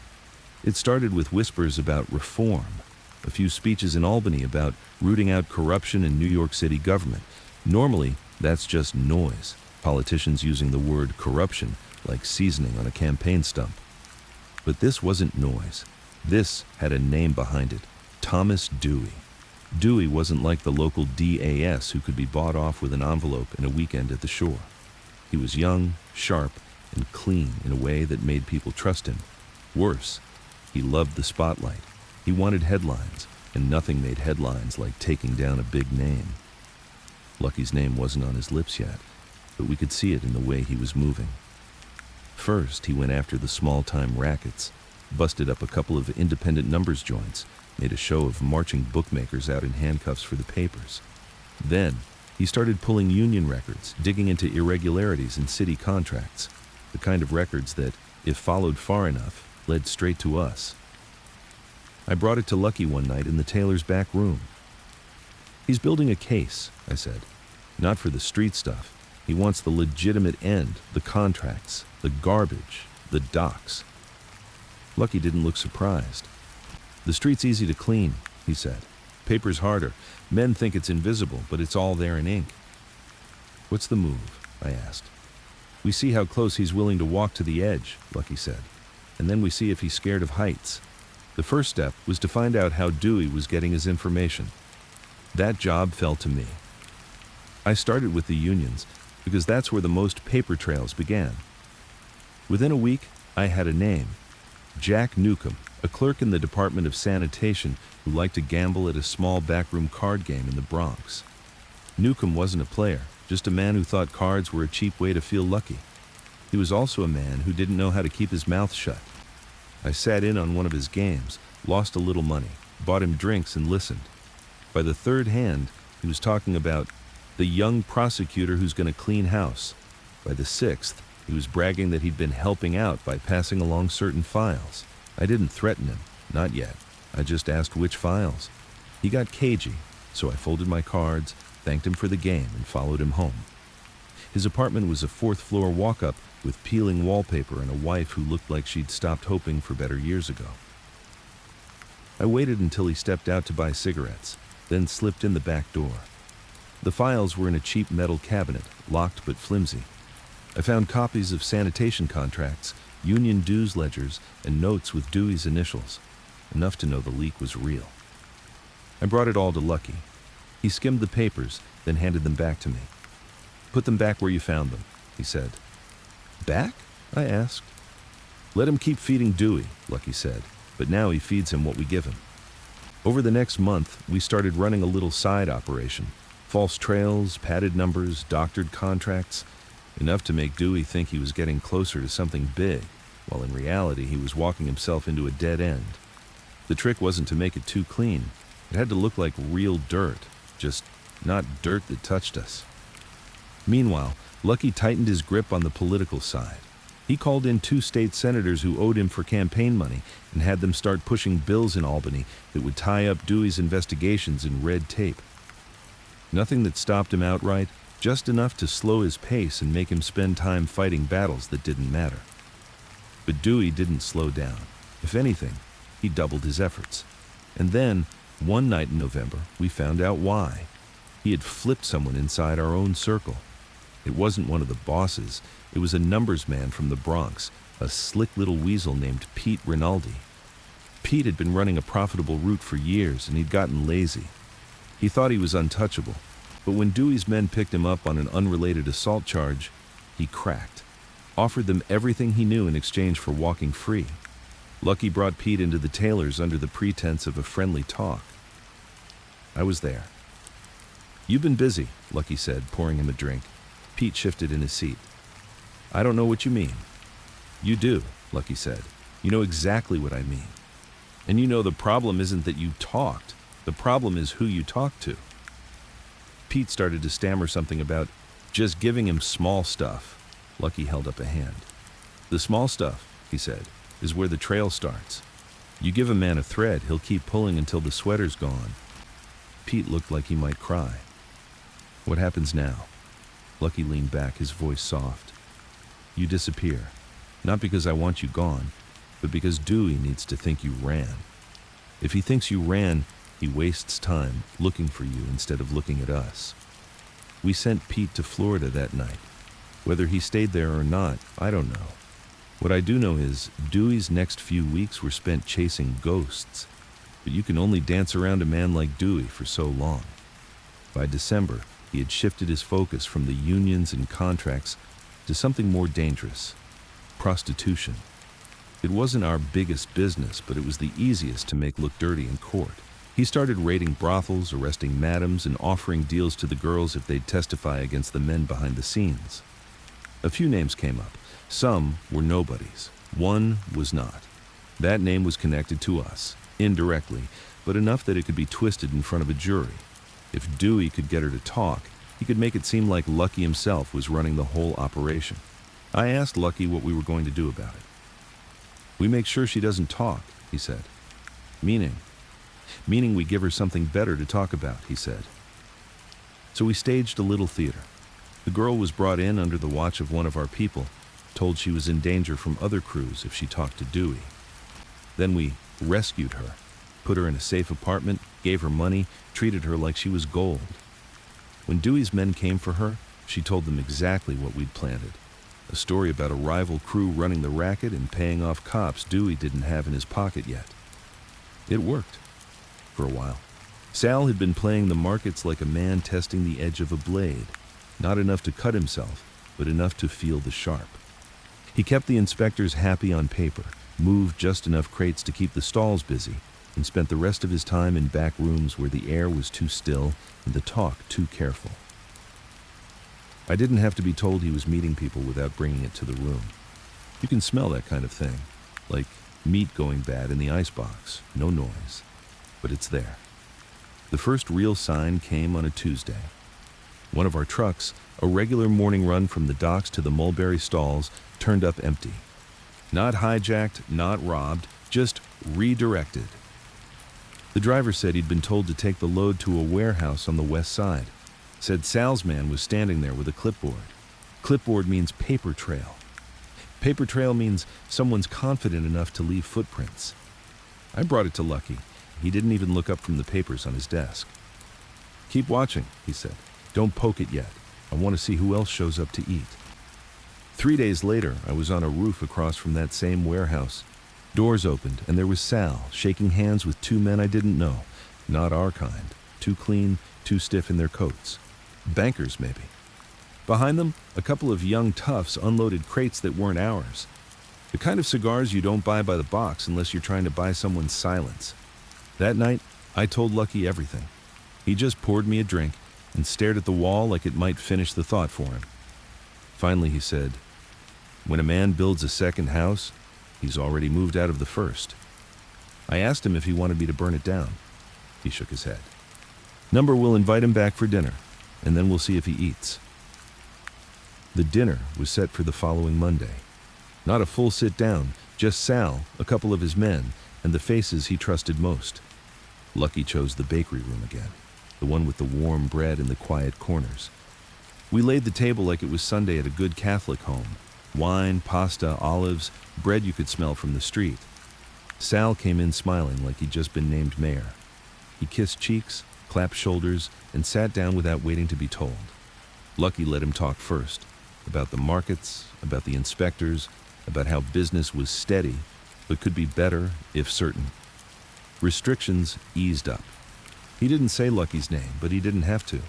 A: It started with whispers about reform, a few speeches in Albany about rooting out corruption in New York City government. Normally, that's just noise, politicians using the word corruption like seasoning on a campaign stump. But this wasn't noise. This had a name behind it, Thomas Dewey. Dewey wasn't like the local DAS who could be bought off with an envelope in a weekend at the shore. He was young, sharp, and clean in a way that made people trust him. Worse, he loved the spotlight. He wanted headlines, and nothing made headlines like taking down a big name. Lucky's name wasn't on his lips yet, but we could see it in the way he was moving. First, he went after the small-time rackets, busted up a couple of independent numbers joints, made a show of marching bookmakers out in handcuffs for the papers. Then, he started pulling union records, digging into irregularities in city contracts, the kind of records that, if followed far enough, led straight to us. I brought it to Lucky one night in the tailor's back room. "He's building a case," I said. "Not for the street stuff. He wants the legitimate end, the contracts, the garbage, the docks." Lucky didn't look surprised. "The street's easy to clean," he said. "Paper's harder. Men think it's invisible, but it's all there in ink." "What's the move?" I asked. "We see how close he's willing to walk to the edge," Lucky said. "And then we see if he's scared of heights." The first step was to find out how Dewey was getting his information. That job fell to me. I started with the unions, because that's where the most paper trails began. Within a week, I had a name. Jack Newcomb, a clerk in the Department of Sanitation who liked to gamble at a small backroom card game in the Bronx. Newcomb wasn't a player, just a man who thought cards were a cheap way to feel lucky. He was also a man who didn't know how to keep his mouth shut. I sat in on one of his games, lost a little money, bought him drinks and listened. By the third hand, he was talking about the young prosecutor who's going to clean house. By the sixth, he was bragging that he'd been helping out by passing along certain files. I didn't threaten him, not yet. I just asked which files. He got cagey, so I folded my cards, thanked him for the game, and followed him home. His apartment was a fourth-floor walk-up with peeling wallpaper and a wife who looked like she'd stopped hoping for better years ago. I waited until he stepped out to buy cigarettes, then slipped in the back door. The files were in a cheap metal cabinet, locked but flimsy. I found copies of sanitation contracts, union dues ledgers, and notes with Dewey's initials, enough to know the leak was real. I brought it all to Lucky. He skimmed the papers, then handed them back to me. "Put them back where you found them," he said. "Back?" I asked. "Let him keep feeding Dewey," Lucky said, "but now he feeds him what we give him." Over the next month, we started running a little side operation. False trails, padded numbers, doctored contracts, enough to make Dewey think he was getting closer to something big, while in reality he was walking himself into a dead end. The trick wasn't to make it too clean. It had to look like real dirt, just not dirt that touched us. Meanwhile, Lucky tightened his grip on the political side. He called in 2 state senators who owed him for campaign money and had them start pushing bills in Albany that would tie up Dewey's investigations in red tape. Nothing that stopped him outright, just enough to slow his pace and make him spend time fighting battles that didn't matter. But Dewey didn't slow down. If anything, he doubled his efforts. And then, one night in November, we found out why. He had flipped someone inside our own circle. It wasn't one of the bosses. It was a numbers man from the Bronx, a slick little weasel named Pete Rinaldi. Pete had been running a profitable route for years, and he'd gotten lazy. He thought he was untouchable, but when Dewey's men picked him up on an unrelated assault charge, he cracked, offered them everything he knew in exchange for walking free. Lucky brought Pete into the tailor's under the pretense of a friendly talk. I was there. "You've been busy," Lucky said, pouring him a drink. Pete shifted in his seat. "I don't know what you mean." "You do," Lucky said. "You know exactly what I mean. And you know the problem isn't that you talked. The problem is who you talked to." Pete started to stammer something about just giving him small stuff. Lucky held up a hand. "The small stuff," he said, "is where the trail starts. You give a man a thread, he'll keep pulling until the sweater's gone." Pete looked like he might cry. "What happens now?" Lucky leaned back, his voice soft. "You disappear. Not because I want you gone, but because Dewey needs to think you ran. If he thinks you ran, he wastes time looking for you instead of looking at us. We sent Pete to Florida that night. Whether he stayed there or not, I don't know. What I do know is Dewey's next few weeks were spent chasing ghosts. But you can only dance around a man like Dewey for so long. By December, he had shifted his focus from the unions and contracts to something more dangerous: prostitution. It wasn't our biggest business, but it was the easiest to make look dirty in court. He started raiding brothels, arresting madams, and offering deals to the girls if they'd testify against the men behind the scenes. A few names came up. Some were nobodies. One was not. That name was connected to us, indirectly, but enough that it could be twisted in front of a jury. If Dewey could get her to talk, he could make it seem like Lucky himself was running the whole operation. I asked Lucky what we were going to do about it. "We make sure she doesn't talk," he said. Meaning we give her something better to talk about," he said. So we staged a little theater. The girl was brought in under the watch of one of our people, told she was in danger from other crews if she talked to Dewey. Then we rescued her, put her in a safe apartment, gave her money, treated her like she was gold. When Dewey's men came for her, she told them exactly what we'd planted. A story about a rival crew running the racket and paying off cops Dewey didn't have in his pocket yet. It worked. For a while. Sal had been playing the markets like a man testing the edge of a blade. Not enough to cut himself, but enough to feel the sharp. He kept the inspectors happy on paper, moved just enough crates to keep the stalls busy, and spent the rest of his time in back rooms where the air was too still and the talk too careful. I didn't have to be told he was meeting people without bringing it to the room. You can smell that kind of thing, like meat going bad in the icebox, no noise, but it's there. The first real sign came on a Tuesday. One of our trucks, a regular morning run from the docks to the mulberry stalls, turned up empty. Not hijacked, not robbed, just redirected. The driver said he'd been told to take the load to a warehouse on the west side. Said Sal's man was standing there with a clipboard. Clipboard means paper trail. Paper trail means someone's confident enough to leave footprints. I brought it to Lucky. He didn't even look up from the papers on his desk. "Keep watching," he said. "Don't poke it yet. I want to see who else shows up to eat." 3 days later, I was on a roof across from that same warehouse. Doors opened, and there was Sal, shaking hands with two men I didn't know. Not our kind. Too clean, too stiff in their coats. Bankers, maybe. Behind them, a couple of young toughs unloaded crates that weren't ours. The kind of cigars you don't buy by the box unless you're trying to buy someone's silence. That night, I told Lucky everything. He just poured me a drink and stared at the wall like it might finish the thought for him. Finally, he said, "When a man builds a second house, he's already moved out of the first." I asked him if he wanted me to burn it down. He shook his head. "Number will invite him back for dinner, and then we'll see if he eats." The dinner was set for the following Monday. Not a full sit-down, just Sal, a couple of his men, and the faces he trusted most. Lucky chose the bakery room again, the one with the warm bread and the quiet corners. We laid the table like it was Sunday at a good Catholic home. Wine, pasta, olives, bread you could smell from the street. Sal came in smiling like he'd just been named mayor. He kissed cheeks, clapped shoulders, and sat down without waiting to be told. Lucky let him talk first, about the markets, about the inspectors, about how business was steady, but could be better if certain restrictions eased up. He didn't say Lucky's name, but he didn't have to.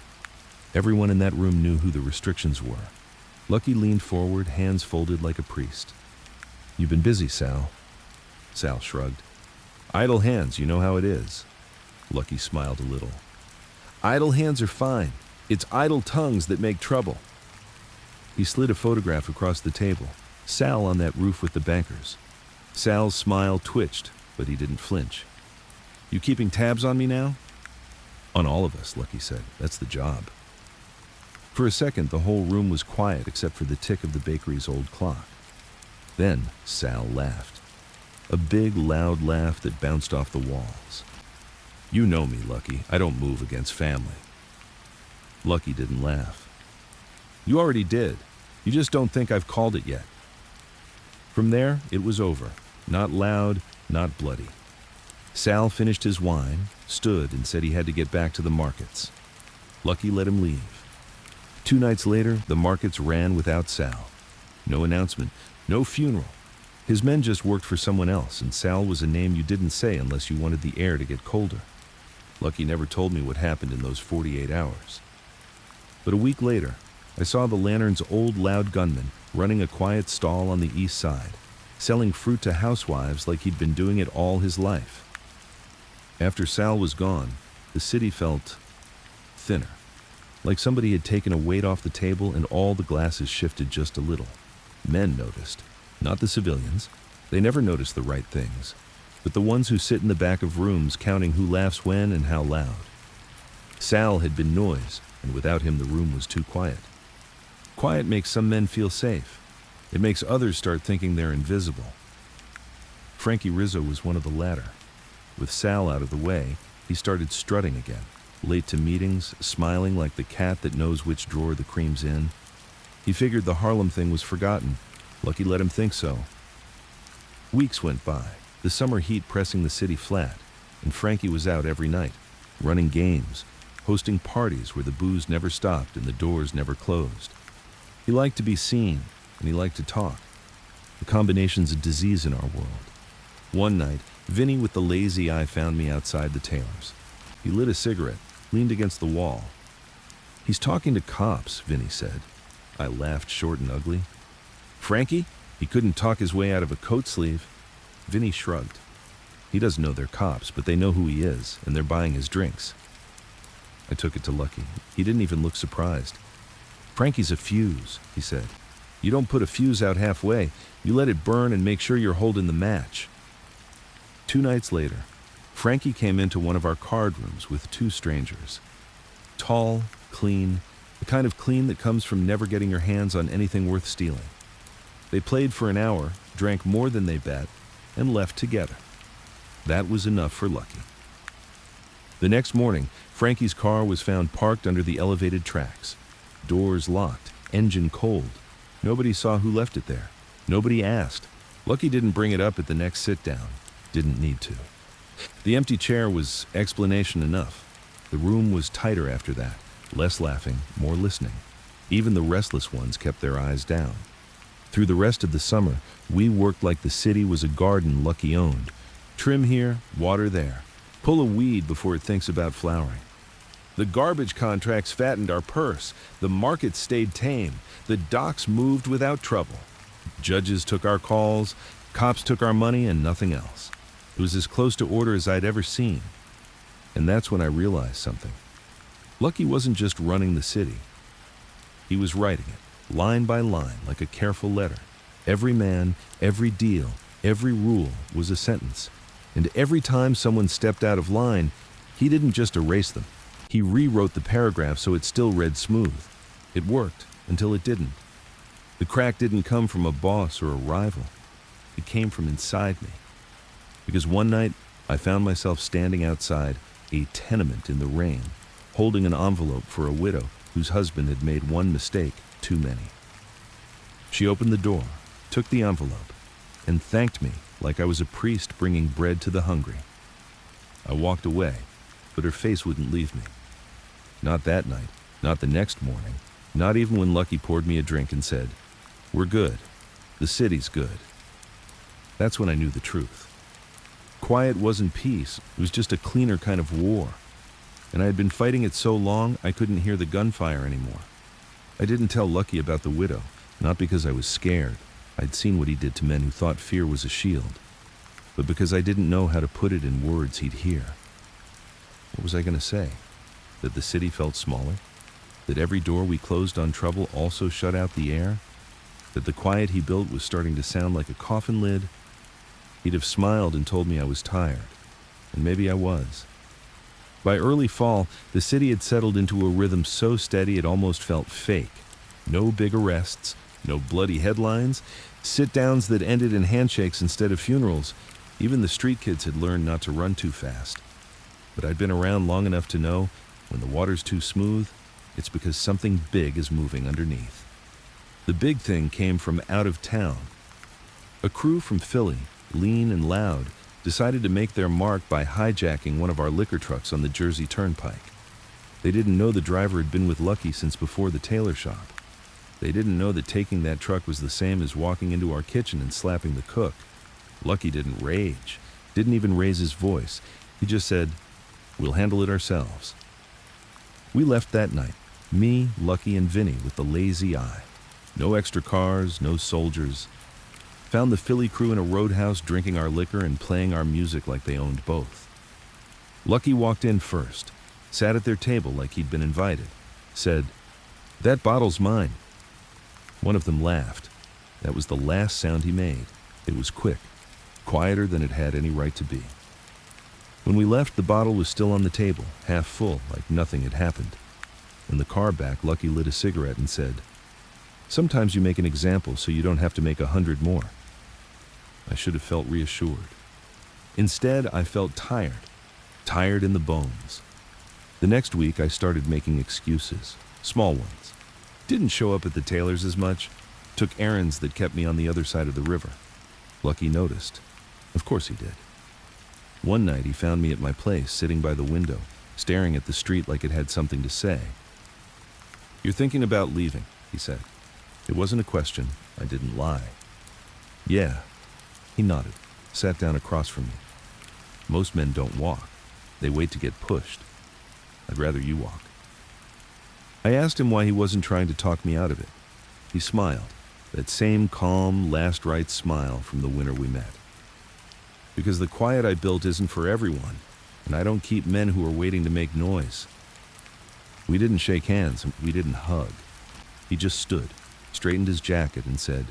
A: Everyone in that room knew who the restrictions were. Lucky leaned forward, hands folded like a priest. "You've been busy, Sal." Sal shrugged. "Idle hands, you know how it is." Lucky smiled a little. "Idle hands are fine. It's idle tongues that make trouble." He slid a photograph across the table. Sal on that roof with the bankers. Sal's smile twitched, but he didn't flinch. "You keeping tabs on me now?" "On all of us," Lucky said. "That's the job." For a second, the whole room was quiet except for the tick of the bakery's old clock. Then Sal laughed. A big, loud laugh that bounced off the walls. "You know me, Lucky. I don't move against family." Lucky didn't laugh. "You already did. You just don't think I've called it yet." From there, it was over. Not loud, not bloody. Sal finished his wine, stood, and said he had to get back to the markets. Lucky let him leave. 2 nights later, the markets ran without Sal. No announcement, no funeral. His men just worked for someone else, and Sal was a name you didn't say unless you wanted the air to get colder. Lucky never told me what happened in those 48 hours. But a week later, I saw the Lantern's old loud gunman running a quiet stall on the east side, selling fruit to housewives like he'd been doing it all his life. After Sal was gone, the city felt thinner, like somebody had taken a weight off the table and all the glasses shifted just a little. Men noticed, not the civilians. They never notice the right things, but the ones who sit in the back of rooms counting who laughs when and how loud. Sal had been noise, and without him the room was too quiet. Quiet makes some men feel safe. It makes others start thinking they're invisible. Frankie Rizzo was one of the latter. With Sal out of the way, he started strutting again, late to meetings, smiling like the cat that knows which drawer the cream's in. He figured the Harlem thing was forgotten. Lucky let him think so. Weeks went by, the summer heat pressing the city flat, and Frankie was out every night, running games, hosting parties where the booze never stopped and the doors never closed. He liked to be seen, and he liked to talk. The combination's a disease in our world. One night, Vinny with the lazy eye found me outside the Taylors. He lit a cigarette, leaned against the wall. "He's talking to cops," Vinny said. I laughed short and ugly. "Frankie? He couldn't talk his way out of a coat sleeve." Vinny shrugged. "He doesn't know they're cops, but they know who he is, and they're buying his drinks." I took it to Lucky. He didn't even look surprised. "Frankie's a fuse," he said. "You don't put a fuse out halfway. You let it burn and make sure you're holding the match." 2 nights later, Frankie came into one of our card rooms with 2 strangers. Tall, clean, the kind of clean that comes from never getting your hands on anything worth stealing. They played for an hour, drank more than they bet, and left together. That was enough for Lucky. The next morning, Frankie's car was found parked under the elevated tracks. Doors locked, engine cold. Nobody saw who left it there. Nobody asked. Lucky didn't bring it up at the next sit-down. Didn't need to. The empty chair was explanation enough. The room was tighter after that. Less laughing, more listening. Even the restless ones kept their eyes down. Through the rest of the summer, we worked like the city was a garden Lucky owned. Trim here, water there. Pull a weed before it thinks about flowering. The garbage contracts fattened our purse. The market stayed tame. The docks moved without trouble. Judges took our calls. Cops took our money and nothing else. It was as close to order as I'd ever seen. And that's when I realized something. Lucky wasn't just running the city. He was writing it, line by line, like a careful letter. Every man, every deal, every rule was a sentence. And every time someone stepped out of line, he didn't just erase them. He rewrote the paragraph so it still read smooth. It worked until it didn't. The crack didn't come from a boss or a rival. It came from inside me. Because one night, I found myself standing outside a tenement in the rain, holding an envelope for a widow whose husband had made one mistake too many. She opened the door, took the envelope, and thanked me like I was a priest bringing bread to the hungry. I walked away, but her face wouldn't leave me. Not that night, not the next morning, Not even when Lucky poured me a drink and said, "We're good. The city's good." That's when I knew the truth. Quiet wasn't peace, it was just a cleaner kind of war. And I had been fighting it so long I couldn't hear the gunfire anymore. I didn't tell Lucky about the widow, not because I was scared. I'd seen what he did to men who thought fear was a shield, but because I didn't know how to put it in words he'd hear. What was I going to say? That the city felt smaller? That every door we closed on trouble also shut out the air? That the quiet he built was starting to sound like a coffin lid? He'd have smiled and told me I was tired, and maybe I was. By early fall, the city had settled into a rhythm so steady it almost felt fake. No big arrests, no bloody headlines, sit-downs that ended in handshakes instead of funerals. Even the street kids had learned not to run too fast. But I'd been around long enough to know when the water's too smooth, it's because something big is moving underneath. The big thing came from out of town. A crew from Philly, lean and loud, decided to make their mark by hijacking one of our liquor trucks on the Jersey Turnpike. They didn't know the driver had been with Lucky since before the tailor shop. They didn't know that taking that truck was the same as walking into our kitchen and slapping the cook. Lucky didn't rage, didn't even raise his voice. He just said, "We'll handle it ourselves." We left that night, me, Lucky, and Vinny with the lazy eye. No extra cars, no soldiers. Found the Philly crew in a roadhouse drinking our liquor and playing our music like they owned both. Lucky walked in first, sat at their table like he'd been invited, said, "That bottle's mine." One of them laughed. That was the last sound he made. It was quick, quieter than it had any right to be. When we left, the bottle was still on the table, half full, like nothing had happened. In the car back, Lucky lit a cigarette and said, "Sometimes you make an example so you don't have to make 100 more." I should have felt reassured. Instead, I felt tired in the bones. The next week, I started making excuses, small ones. Didn't show up at the tailor's as much, took errands that kept me on the other side of the river. Lucky noticed. Of course he did. One night, he found me at my place, sitting by the window, staring at the street like it had something to say. "You're thinking about leaving," he said. It wasn't a question. I didn't lie. "Yeah." He nodded, sat down across from me. "Most men don't walk. They wait to get pushed. I'd rather you walk." I asked him why he wasn't trying to talk me out of it. He smiled, that same calm, last right smile from the winter we met. "Because the quiet I built isn't for everyone, and I don't keep men who are waiting to make noise." We didn't shake hands, we didn't hug. He just stood, straightened his jacket, and said,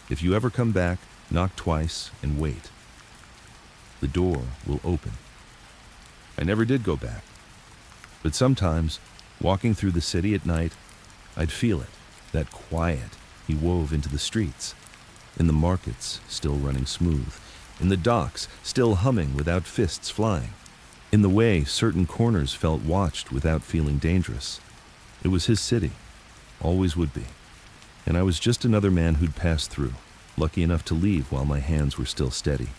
A: "If you ever come back, knock twice and wait. The door will open." I never did go back. But sometimes, walking through the city at night, I'd feel it, that quiet he wove into the streets. In the markets, still running smooth. In the docks, still humming without fists flying. In the way certain corners felt watched without feeling dangerous. It was his city, always would be. And I was just another man who'd passed through, lucky enough to leave while my hands were still steady.